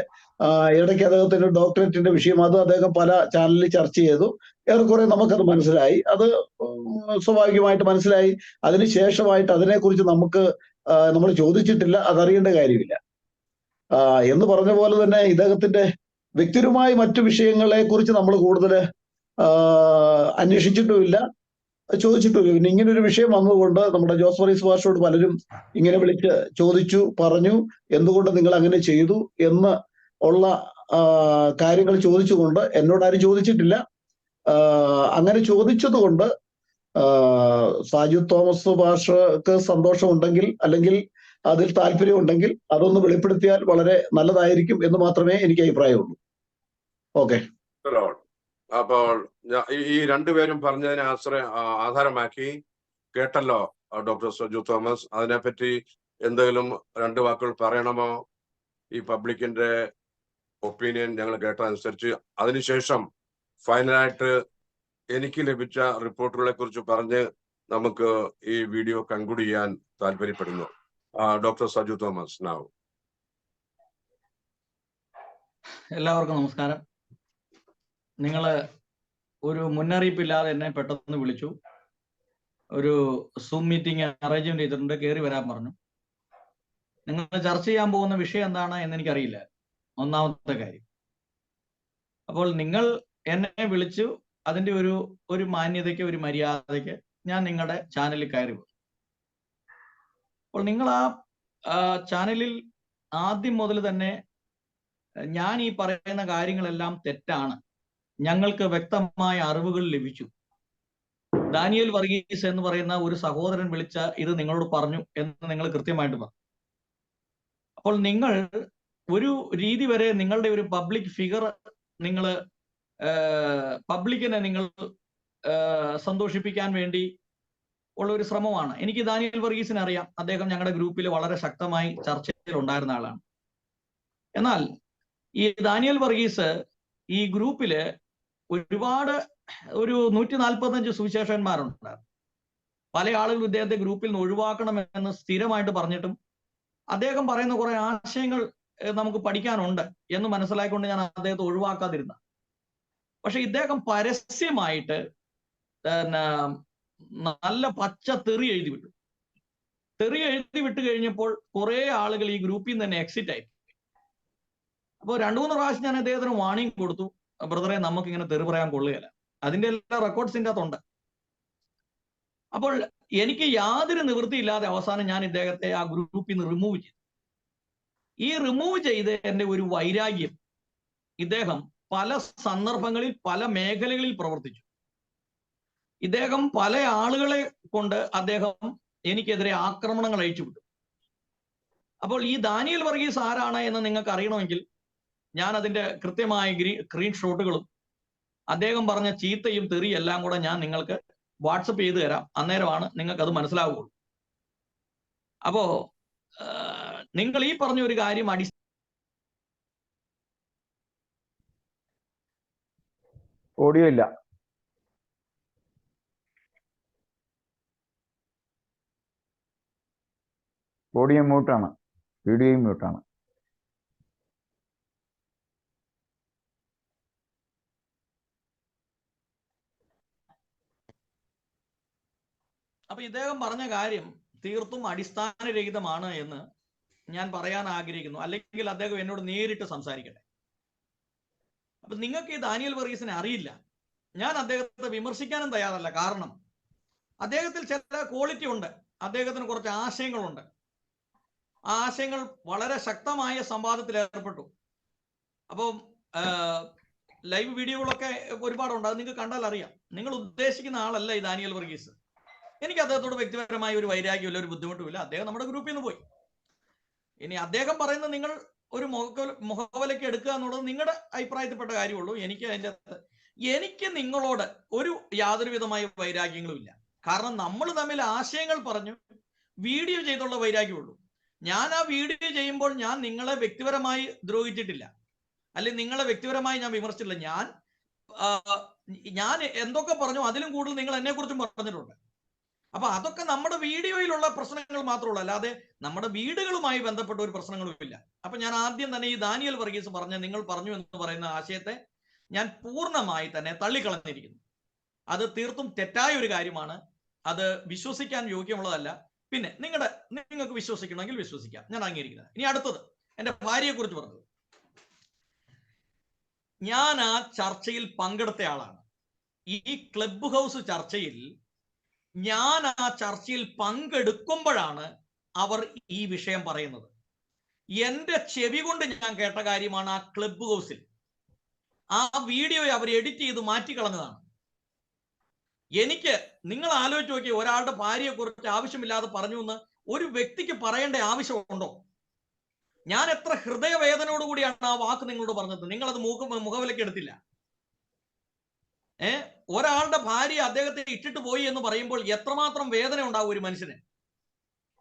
ഇടയ്ക്ക് അദ്ദേഹത്തിന്റെ ഡോക്ടറേറ്റിന്റെ വിഷയം അത് അദ്ദേഹം പല ചാനലിൽ ചർച്ച ചെയ്തു. ഏറെക്കുറെ നമുക്കത് മനസ്സിലായി, അത് സ്വാഭാവികമായിട്ട് മനസ്സിലായി. അതിനുശേഷമായിട്ട് അതിനെക്കുറിച്ച് നമ്മൾ ചോദിച്ചിട്ടില്ല, അതറിയേണ്ട കാര്യമില്ല. എന്ന് പറഞ്ഞ പോലെ തന്നെ ഇദ്ദേഹത്തിന്റെ വ്യക്തിപരമായ മറ്റു വിഷയങ്ങളെ കുറിച്ച് നമ്മൾ കൂടുതൽ അന്വേഷിച്ചിട്ടുമില്ല, ചോദിച്ചിട്ടുമില്ല. പിന്നെ ഇങ്ങനൊരു വിഷയം വന്നതുകൊണ്ട് നമ്മുടെ ജോസ് ഫറീസ് മാഷോട് പലരും ഇങ്ങനെ വിളിച്ച് ചോദിച്ചു, പറഞ്ഞു എന്തുകൊണ്ട് നിങ്ങൾ അങ്ങനെ ചെയ്തു എന്ന് ഉള്ള കാര്യങ്ങൾ ചോദിച്ചുകൊണ്ട് എന്നോട് ആരും ചോദിച്ചിട്ടില്ല. അങ്ങനെ ചോദിച്ചത് കൊണ്ട് സാജു തോമസ് മാഷക്ക് സന്തോഷമുണ്ടെങ്കിൽ അല്ലെങ്കിൽ അതിൽ താല്പര്യമുണ്ടെങ്കിൽ അതൊന്ന് വെളിപ്പെടുത്തിയാൽ വളരെ നല്ലതായിരിക്കും എന്ന് മാത്രമേ എനിക്ക് അഭിപ്രായമുള്ളൂ. ഓക്കെ. അപ്പോൾ ഈ രണ്ടുപേരും പറഞ്ഞതിനെ ആധാരമാക്കി കേട്ടല്ലോ ഡോക്ടർ സജു തോമസ്. അതിനെപ്പറ്റി എന്തെങ്കിലും രണ്ട് വാക്കുകൾ പറയണമോ? ഈ പബ്ലിക്കിന്റെ ഒപ്പീനിയൻ ഞങ്ങൾ കേട്ടതനുസരിച്ച് അതിനുശേഷം ഫൈനലായിട്ട് എനിക്ക് ലഭിച്ച റിപ്പോർട്ടുകളെ കുറിച്ച് പറഞ്ഞ് നമുക്ക് ഈ വീഡിയോ കൺക്ലൂഡ് ചെയ്യാൻ താല്പര്യപ്പെടുന്നു. ഡോക്ടർ സജു തോമസ് നാവ്. എല്ലാവർക്കും നമസ്കാരം. നിങ്ങള് ഒരു മുന്നറിയിപ്പില്ലാതെ എന്നെ പെട്ടെന്ന് വിളിച്ചു. ഒരു സൂം മീറ്റിംഗ് അറേഞ്ച്മെന്റ് ചെയ്തിട്ടുണ്ട്, കയറി വരാൻ പറഞ്ഞു. നിങ്ങൾ ചർച്ച ചെയ്യാൻ പോകുന്ന വിഷയം എന്താണ് എന്ന് എനിക്കറിയില്ല, ഒന്നാമത്തെ കാര്യം. അപ്പോൾ നിങ്ങൾ എന്നെ വിളിച്ചു, അതിന്റെ ഒരു മാന്യതയ്ക്ക്, ഒരു മര്യാദയ്ക്ക് ഞാൻ നിങ്ങളുടെ ചാനലിൽ കയറി വന്നു. അപ്പോൾ നിങ്ങൾ ആ ചാനലിൽ ആദ്യം മുതൽ തന്നെ ഞാൻ ഈ പറയുന്ന കാര്യങ്ങളെല്ലാം തെറ്റാണ്, ഞങ്ങൾക്ക് വ്യക്തമായ അറിവുകൾ ലഭിച്ചു, ദാനിയേൽ വർഗീസ് എന്ന് പറയുന്ന ഒരു സഹോദരൻ വിളിച്ച ഇത് നിങ്ങളോട് പറഞ്ഞു എന്ന് നിങ്ങൾ കൃത്യമായിട്ട് പറഞ്ഞു. അപ്പോൾ നിങ്ങൾ ഒരു രീതി വരെ നിങ്ങളുടെ ഒരു പബ്ലിക് ഫിഗർ, നിങ്ങൾ പബ്ലിക്കിനെ നിങ്ങൾ സന്തോഷിപ്പിക്കാൻ വേണ്ടി ഉള്ള ഒരു ശ്രമമാണ്. എനിക്ക് ദാനിയേൽ വർഗീസിനെ അറിയാം, അദ്ദേഹം ഞങ്ങളുടെ ഗ്രൂപ്പിൽ വളരെ ശക്തമായി ചർച്ചയിൽ ഉണ്ടായിരുന്ന ആളാണ്. എന്നാൽ ഈ ദാനിയേൽ വർഗീസ് ഈ ഗ്രൂപ്പില് ഒരുപാട് 145 സുവിശേഷന്മാരുണ്ടായിരുന്നു. പല ആളുകളും ഇദ്ദേഹത്തെ ഗ്രൂപ്പിൽ നിന്ന് ഒഴിവാക്കണമെന്ന് സ്ഥിരമായിട്ട് പറഞ്ഞിട്ടും അദ്ദേഹം പറയുന്ന കുറെ ആശയങ്ങൾ നമുക്ക് പഠിക്കാനുണ്ട് എന്ന് മനസ്സിലാക്കിക്കൊണ്ട് ഞാൻ അദ്ദേഹത്തെ ഒഴിവാക്കാതിരുന്ന. പക്ഷെ ഇദ്ദേഹം പരസ്യമായിട്ട് നല്ല പച്ച തെറി എഴുതി വിട്ടു. തെറി എഴുതി വിട്ട് കഴിഞ്ഞപ്പോൾ കുറെ ആളുകൾ ഈ ഗ്രൂപ്പിൽ നിന്ന് തന്നെ എക്സിറ്റ് ആയി. അപ്പോൾ 2-3 പ്രാവശ്യം ഞാൻ അദ്ദേഹത്തിന് വാണിംഗ് കൊടുത്തു, ബ്രദറെ നമുക്ക് ഇങ്ങനെ തെറി പറയാൻ കൊള്ളുകയില്ല, അതിന്റെ എല്ലാ റെക്കോർഡ്സിന്റെ അകത്തുണ്ട്. അപ്പോൾ എനിക്ക് യാതൊരു നിവൃത്തിയില്ലാതെ അവസാനം ഞാൻ ഇദ്ദേഹത്തെ ആ ഗ്രൂപ്പിൽ നിന്ന് റിമൂവ് ചെയ്തു. ഈ റിമൂവ് ചെയ്ത് എൻ്റെ ഒരു വൈരാഗ്യം, ഇദ്ദേഹം പല സന്ദർഭങ്ങളിൽ പല മേഖലകളിൽ പ്രവർത്തിച്ചു. ഇദ്ദേഹം പല ആളുകളെ കൊണ്ട് അദ്ദേഹം എനിക്കെതിരെ ആക്രമണങ്ങൾ അയച്ചുവിട്ടു. അപ്പോൾ ഈ ദാനിയേൽ വർഗീസ് ആരാണ് എന്ന് നിങ്ങൾക്ക് അറിയണമെങ്കിൽ ഞാൻ അതിന്റെ കൃത്യമായ സ്ക്രീൻഷോട്ടുകളും അദ്ദേഹം പറഞ്ഞ ചീത്തയും തെറിയും എല്ലാം കൂടെ ഞാൻ നിങ്ങൾക്ക് വാട്സപ്പ് ചെയ്ത് തരാം. അന്നേരമാണ് നിങ്ങൾക്ക് അത് മനസ്സിലാവുകയുള്ളൂ. അപ്പോ നിങ്ങൾ ഈ പറഞ്ഞ ഒരു കാര്യം ഓഡിയോ ഇല്ല. ഓഡിയോ മ്യൂട്ടാണ്, വീഡിയോയും മ്യൂട്ടാണ്. അപ്പൊ ഇദ്ദേഹം പറഞ്ഞ കാര്യം തീർത്തും അടിസ്ഥാനരഹിതമാണ് എന്ന് ഞാൻ പറയാൻ ആഗ്രഹിക്കുന്നു. അല്ലെങ്കിൽ അദ്ദേഹം എന്നോട് നേരിട്ട് സംസാരിക്കട്ടെ. അപ്പൊ നിങ്ങൾക്ക് ഈ ദാനിയൽ വർഗീസിനെ അറിയില്ല. ഞാൻ അദ്ദേഹത്തെ വിമർശിക്കാനും തയ്യാറല്ല. കാരണം അദ്ദേഹത്തിൽ ചില ക്വാളിറ്റി ഉണ്ട്, അദ്ദേഹത്തിന് കുറച്ച് ആശയങ്ങളുണ്ട്. ആ ആശയങ്ങൾ വളരെ ശക്തമായ സംവാദത്തിൽ ഏർപ്പെട്ടു. അപ്പം ലൈവ് വീഡിയോകളൊക്കെ ഒരുപാടുണ്ട്, അത് നിങ്ങൾക്ക് കണ്ടാൽ അറിയാം. നിങ്ങൾ ഉദ്ദേശിക്കുന്ന ആളല്ല ഈ ദാനിയൽ വർഗീസ്. എനിക്ക് അദ്ദേഹത്തോട് വ്യക്തിപരമായ ഒരു വൈരാഗ്യമില്ല, ഒരു ബുദ്ധിമുട്ടുമില്ല. അദ്ദേഹം നമ്മുടെ ഗ്രൂപ്പിൽ നിന്ന് പോയി. ഇനി അദ്ദേഹം പറയുന്നത് നിങ്ങൾ ഒരു മുഖവിലയ്ക്ക് എടുക്കുക എന്നുള്ളത് നിങ്ങളുടെ അഭിപ്രായത്തിൽപ്പെട്ട കാര്യമുള്ളൂ. എനിക്ക് നിങ്ങളോട് ഒരു യാതൊരു വിധമായ വൈരാഗ്യങ്ങളും ഇല്ല. കാരണം നമ്മൾ തമ്മിൽ ആശയങ്ങൾ പറഞ്ഞു വീഡിയോ ചെയ്തുള്ള വൈരാഗ്യമുള്ളൂ. ഞാൻ ആ വീഡിയോ ചെയ്യുമ്പോൾ ഞാൻ നിങ്ങളെ വ്യക്തിപരമായി ദ്രോഹിച്ചിട്ടില്ല, അല്ലെങ്കിൽ നിങ്ങളെ വ്യക്തിപരമായി ഞാൻ വിമർശിച്ചിട്ടില്ല. ഞാൻ എന്തൊക്കെ പറഞ്ഞു അതിലും കൂടുതൽ നിങ്ങൾ എന്നെ കുറിച്ചും പറഞ്ഞിട്ടുണ്ട്. അപ്പൊ അതൊക്കെ നമ്മുടെ വീഡിയോയിലുള്ള പ്രശ്നങ്ങൾ മാത്രമുള്ളൂ, അല്ലാതെ നമ്മുടെ വീടുകളുമായി ബന്ധപ്പെട്ട ഒരു പ്രശ്നങ്ങളും ഇല്ല. അപ്പൊ ഞാൻ ആദ്യം തന്നെ ഈ ദാനിയൽ വർഗീസ് നിങ്ങൾ പറഞ്ഞു എന്ന് പറയുന്ന ആശയത്തെ ഞാൻ പൂർണ്ണമായി തന്നെ തള്ളിക്കളഞ്ഞിരിക്കുന്നു. അത് തീർത്തും തെറ്റായ ഒരു കാര്യമാണ്. അത് വിശ്വസിക്കാൻ യോഗ്യമുള്ളതല്ല. പിന്നെ നിങ്ങൾക്ക് വിശ്വസിക്കണമെങ്കിൽ വിശ്വസിക്കാം, ഞാൻ അംഗീകരിക്കുന്നത്. ഇനി അടുത്തത് എന്റെ ഭാര്യയെ കുറിച്ച് പറഞ്ഞത്. ഞാൻ ആ ചർച്ചയിൽ പങ്കെടുത്ത ആളാണ്. ഈ ക്ലബ് ഹൗസ് ചർച്ചയിൽ ഞാൻ ആ ചർച്ചയിൽ പങ്കെടുക്കുമ്പോഴാണ് അവർ ഈ വിഷയം പറയുന്നത്. എന്റെ ചെവി കൊണ്ട് ഞാൻ കേട്ട കാര്യമാണ്. ആ ക്ലബ് ഹൗസിൽ ആ വീഡിയോ അവർ എഡിറ്റ് ചെയ്ത് മാറ്റിക്കളഞ്ഞതാണ്. നിങ്ങൾ ആലോചിച്ച് നോക്കി, ഒരാളുടെ ഭാര്യയെ കുറിച്ച് ആവശ്യമില്ലാതെ പറഞ്ഞു എന്ന് ഒരു വ്യക്തിക്ക് പറയേണ്ട ആവശ്യമുണ്ടോ? ഞാൻ എത്ര ഹൃദയവേദനയോടുകൂടിയാണ് ആ വാക്ക് നിങ്ങളോട് പറഞ്ഞത്. നിങ്ങളത് മുഖവിലയ്ക്ക് എടുത്തില്ല. ഒരാളുടെ ഭാര്യ അദ്ദേഹത്തെ ഇട്ടിട്ട് പോയി എന്ന് പറയുമ്പോൾ എത്രമാത്രം വേദന ഉണ്ടാവും ഒരു മനുഷ്യന്.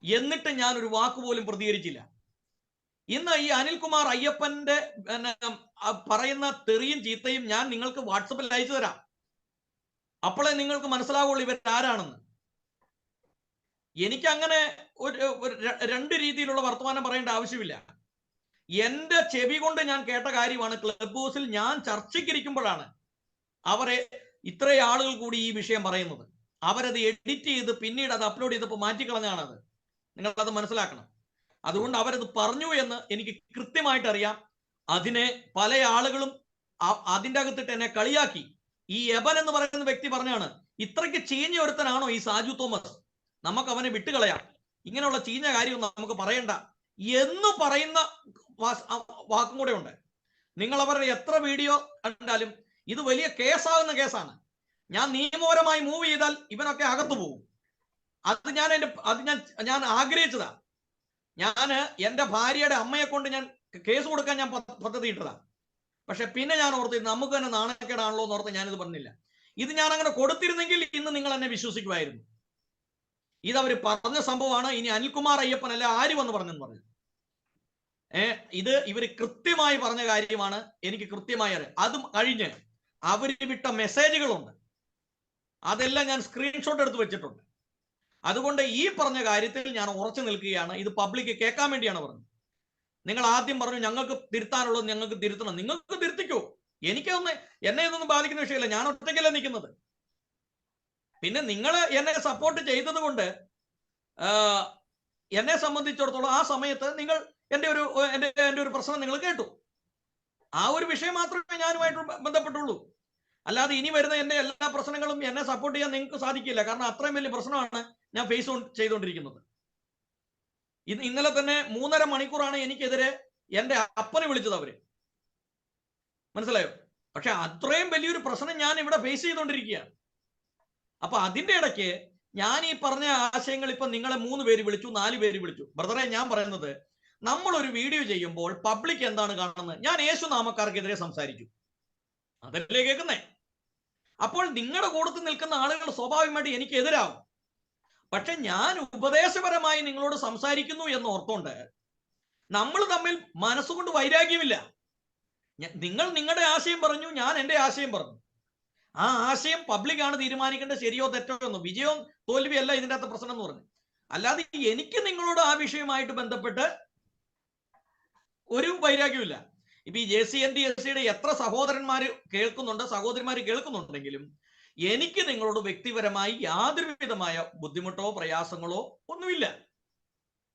എന്നിട്ട് ഞാൻ ഒരു വാക്ക് പോലും പ്രതികരിച്ചില്ല. ഇന്ന് ഈ അനിൽകുമാർ അയ്യപ്പന്റെ പറയുന്ന തെറിയും ചീത്തയും ഞാൻ നിങ്ങൾക്ക് വാട്സപ്പിൽ അയച്ചു തരാം. അപ്പോഴേ നിങ്ങൾക്ക് മനസ്സിലാവുള്ളൂ ഇവരാരാണെന്ന്. എനിക്ക് അങ്ങനെ രണ്ട് രീതിയിലുള്ള വർത്തമാനം പറയേണ്ട ആവശ്യമില്ല. എന്റെ ചെവി കൊണ്ട് ഞാൻ കേട്ട കാര്യമാണ്. ക്ലബ് ഹൗസിൽ ഞാൻ ചർച്ചയ്ക്കിരിക്കുമ്പോഴാണ് അവരെ ഇത്രയും ആളുകൾ കൂടി ഈ വിഷയം പറയുന്നത്. അവരത് എഡിറ്റ് ചെയ്ത് പിന്നീട് അത് അപ്ലോഡ് ചെയ്തപ്പോൾ മാറ്റിക്കളഞ്ഞാണത്. നിങ്ങളത് മനസ്സിലാക്കണം. അതുകൊണ്ട് അവരത് പറഞ്ഞു എന്ന് എനിക്ക് കൃത്യമായിട്ട് അറിയാം. അതിനെ പല ആളുകളും അതിൻ്റെ അകത്തിട്ട് എന്നെ കളിയാക്കി. ഈ എബൻ എന്ന് പറയുന്ന വ്യക്തി പറഞ്ഞാണ്, ഇത്രയ്ക്ക് ചീഞ്ഞ ഒരുത്തനാണോ ഈ സാജു തോമസ്, നമുക്ക് അവനെ വിട്ടുകളയാം, ഇങ്ങനെയുള്ള ചീഞ്ഞ കാര്യമൊന്നും നമുക്ക് പറയണ്ട എന്ന് പറയുന്ന വാക്കും കൂടെ ഉണ്ട്. നിങ്ങൾ അവരുടെ എത്ര വീഡിയോ കണ്ടാലും ഇത് വലിയ കേസാകുന്ന കേസാണ്. ഞാൻ നിയമപരമായി മൂവ് ചെയ്താൽ ഇവനൊക്കെ അകത്തു പോകും. ഞാൻ ആഗ്രഹിച്ചതാ. ഞാൻ എൻ്റെ ഭാര്യയുടെ അമ്മയെ കൊണ്ട് ഞാൻ കേസ് കൊടുക്കാൻ ഞാൻ പദ്ധതി ഇട്ടതാ. പക്ഷെ പിന്നെ ഞാൻ ഓർത്ത് നമുക്ക് തന്നെ നാണക്കേടാണല്ലോ എന്ന് ഓർത്ത് ഞാനിത് പറഞ്ഞില്ല. ഇത് ഞാൻ അങ്ങനെ കൊടുത്തിരുന്നെങ്കിൽ ഇന്ന് നിങ്ങൾ എന്നെ വിശ്വസിക്കുമായിരുന്നു. ഇതവർ പറഞ്ഞ സംഭവമാണ്. ഇനി അനിൽകുമാർ അയ്യപ്പൻ അല്ല ആര് വന്ന് പറഞ്ഞെന്ന് പറഞ്ഞു. ഇത് ഇവര് കൃത്യമായി പറഞ്ഞ കാര്യമാണ്. എനിക്ക് കൃത്യമായി അറിയാം. അതും കഴിഞ്ഞ് അവർ വിട്ട മെസ്സേജുകളുണ്ട്, അതെല്ലാം ഞാൻ സ്ക്രീൻഷോട്ട് എടുത്ത് വെച്ചിട്ടുണ്ട്. അതുകൊണ്ട് ഈ പറഞ്ഞ കാര്യത്തിൽ ഞാൻ ഉറച്ചു നിൽക്കുകയാണ്. ഇത് പബ്ലിക് കേൾക്കാൻ വേണ്ടിയാണ് പറഞ്ഞത്. നിങ്ങൾ ആദ്യം പറഞ്ഞു ഞങ്ങൾക്ക് തിരുത്താനുള്ളത് ഞങ്ങൾക്ക് തിരുത്തണം. നിങ്ങൾക്ക് തിരുത്തിക്കോ, എന്നെ ഇതൊന്നും ബാധിക്കുന്ന വിഷയമില്ല. ഞാൻ ഒറ്റയ്ക്കല്ല നിൽക്കുന്നത്. പിന്നെ നിങ്ങൾ എന്നെ സപ്പോർട്ട് ചെയ്തത് കൊണ്ട് എന്നെ സംബന്ധിച്ചിടത്തോളം ആ സമയത്ത് നിങ്ങൾ എൻ്റെ ഒരു പ്രശ്നം നിങ്ങൾ കേട്ടു. ആ ഒരു വിഷയം മാത്രമേ ഞാനുമായിട്ട് ബന്ധപ്പെട്ടുള്ളൂ. അല്ലാതെ ഇനി വരുന്ന എൻ്റെ എല്ലാ പ്രശ്നങ്ങളും എന്നെ സപ്പോർട്ട് ചെയ്യാൻ നിങ്ങൾക്ക് സാധിക്കില്ല. കാരണം അത്രയും വലിയ പ്രശ്നമാണ് ഞാൻ ഫേസ് ചെയ്തുകൊണ്ടിരിക്കുന്നത്. ഇന്നലെ തന്നെ 3.5 മണിക്കൂറാണ് എനിക്കെതിരെ എൻ്റെ അപ്പനെ വിളിച്ചത് അവര്. മനസ്സിലായോ? പക്ഷെ അത്രയും വലിയൊരു പ്രശ്നം ഞാൻ ഇവിടെ ഫേസ് ചെയ്തുകൊണ്ടിരിക്കുകയാണ്. അപ്പൊ അതിന്റെ ഇടയ്ക്ക് ഞാൻ ഈ പറഞ്ഞ ആശയങ്ങൾ ഇപ്പൊ നിങ്ങളെ 3 പേര് വിളിച്ചു, 4 പേര് വിളിച്ചു. ബ്രദറെ, ഞാൻ പറയുന്നത് നമ്മൾ ഒരു വീഡിയോ ചെയ്യുമ്പോൾ പബ്ലിക് എന്താണ് കാണുന്നത്? ഞാൻ യേശു നാമക്കാർക്കെതിരെ സംസാരിച്ചു, അതല്ലേ കേൾക്കുന്നേ. അപ്പോൾ നിങ്ങളുടെ കൂട്ടത്തിൽ നിൽക്കുന്ന ആളുകൾ സ്വാഭാവികമായിട്ട് എനിക്ക് എതിരാവും. പക്ഷെ ഞാൻ ഉപദേശപരമായി നിങ്ങളോട് സംസാരിക്കുന്നു എന്ന് ഓർത്തുകൊണ്ട് നമ്മൾ തമ്മിൽ മനസ്സുകൊണ്ട് വൈരാഗ്യമില്ല. നിങ്ങൾ നിങ്ങളുടെ ആശയം പറഞ്ഞു, ഞാൻ എൻ്റെ ആശയം പറഞ്ഞു. ആ ആശയം പബ്ലിക്കാണ് തീരുമാനിക്കേണ്ടത് ശരിയോ തെറ്റോ എന്നോ. വിജയവും തോൽവിയല്ല ഇതിൻ്റെ അകത്ത് പ്രശ്നം എന്ന് പറഞ്ഞു. അല്ലാതെ എനിക്ക് നിങ്ങളോട് ആ വിഷയവുമായിട്ട് ബന്ധപ്പെട്ട് ഒരു വൈരാഗ്യമില്ല. ഇപ്പൊ ഈ JCNDSയുടെ എത്ര സഹോദരന്മാര് കേൾക്കുന്നുണ്ട്, സഹോദരിമാര് കേൾക്കുന്നുണ്ടെങ്കിലും എനിക്ക് നിങ്ങളോട് വ്യക്തിപരമായി യാതൊരു വിധമായ ബുദ്ധിമുട്ടോ പ്രയാസങ്ങളോ ഒന്നുമില്ല.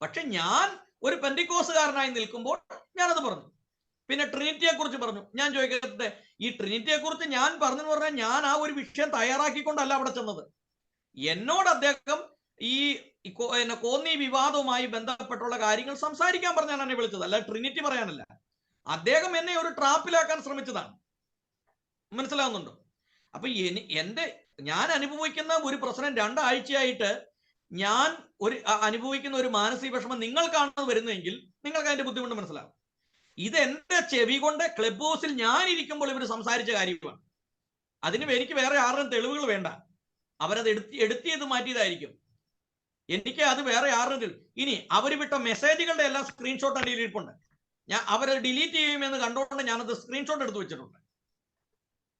പക്ഷെ ഞാൻ ഒരു പെന്തിക്കോസുകാരനായി നിൽക്കുമ്പോൾ ഞാനത് പറഞ്ഞു. പിന്നെ ട്രിനിറ്റിയെ കുറിച്ച് പറഞ്ഞു. ഞാൻ ചോദിക്കട്ടെ, ഈ ട്രിനിറ്റിയെ കുറിച്ച് ഞാൻ പറഞ്ഞു പറഞ്ഞാൽ ഞാൻ ആ ഒരു വിഷയം തയ്യാറാക്കിക്കൊണ്ടല്ല അവിടെ ചെന്നത്. എന്നോട് അദ്ദേഹം ഈ കോന്നി വിവാദവുമായി ബന്ധപ്പെട്ടുള്ള കാര്യങ്ങൾ സംസാരിക്കാൻ പറഞ്ഞാണ് എന്നെ വിളിച്ചത്, അല്ല ട്രിനിറ്റി പറയാനല്ല. അദ്ദേഹം എന്നെ ഒരു ട്രാപ്പിലാക്കാൻ ശ്രമിച്ചതാണ്. മനസ്സിലാവുന്നുണ്ടോ? അപ്പൊ ഞാൻ അനുഭവിക്കുന്ന ഒരു പ്രശ്നം 2 ആഴ്ചയായിട്ട് ഞാൻ അനുഭവിക്കുന്ന ഒരു മാനസിക വിഷമം നിങ്ങൾക്കാണ് വരുന്നതെങ്കിൽ നിങ്ങൾക്ക് അതിന്റെ ബുദ്ധിമുട്ട് മനസ്സിലാവും. ഇത് എന്റെ ചെവി കൊണ്ട് ക്ലബ് ഹൗസിൽ ഞാൻ ഇരിക്കുമ്പോൾ ഇവർ സംസാരിച്ച കാര്യമാണ്. അതിന് എനിക്ക് വേറെ ആരുടെയും തെളിവുകൾ വേണ്ട. അവരത് എഡിറ്റ് ചെയ്ത് മാറ്റിയതായിരിക്കും. എനിക്ക് അത് വേറെ ആരുടെയും. ഇനി അവർ വിട്ട മെസ്സേജുകളുടെ എല്ലാം സ്ക്രീൻഷോട്ട് എൻ്റെ ഇരിപ്പുണ്ട്. ഞാൻ അവരത് ഡിലീറ്റ് ചെയ്യുമെന്ന് കണ്ടുകൊണ്ട് ഞാനത് സ്ക്രീൻഷോട്ട് എടുത്ത് വെച്ചിട്ടുണ്ട്.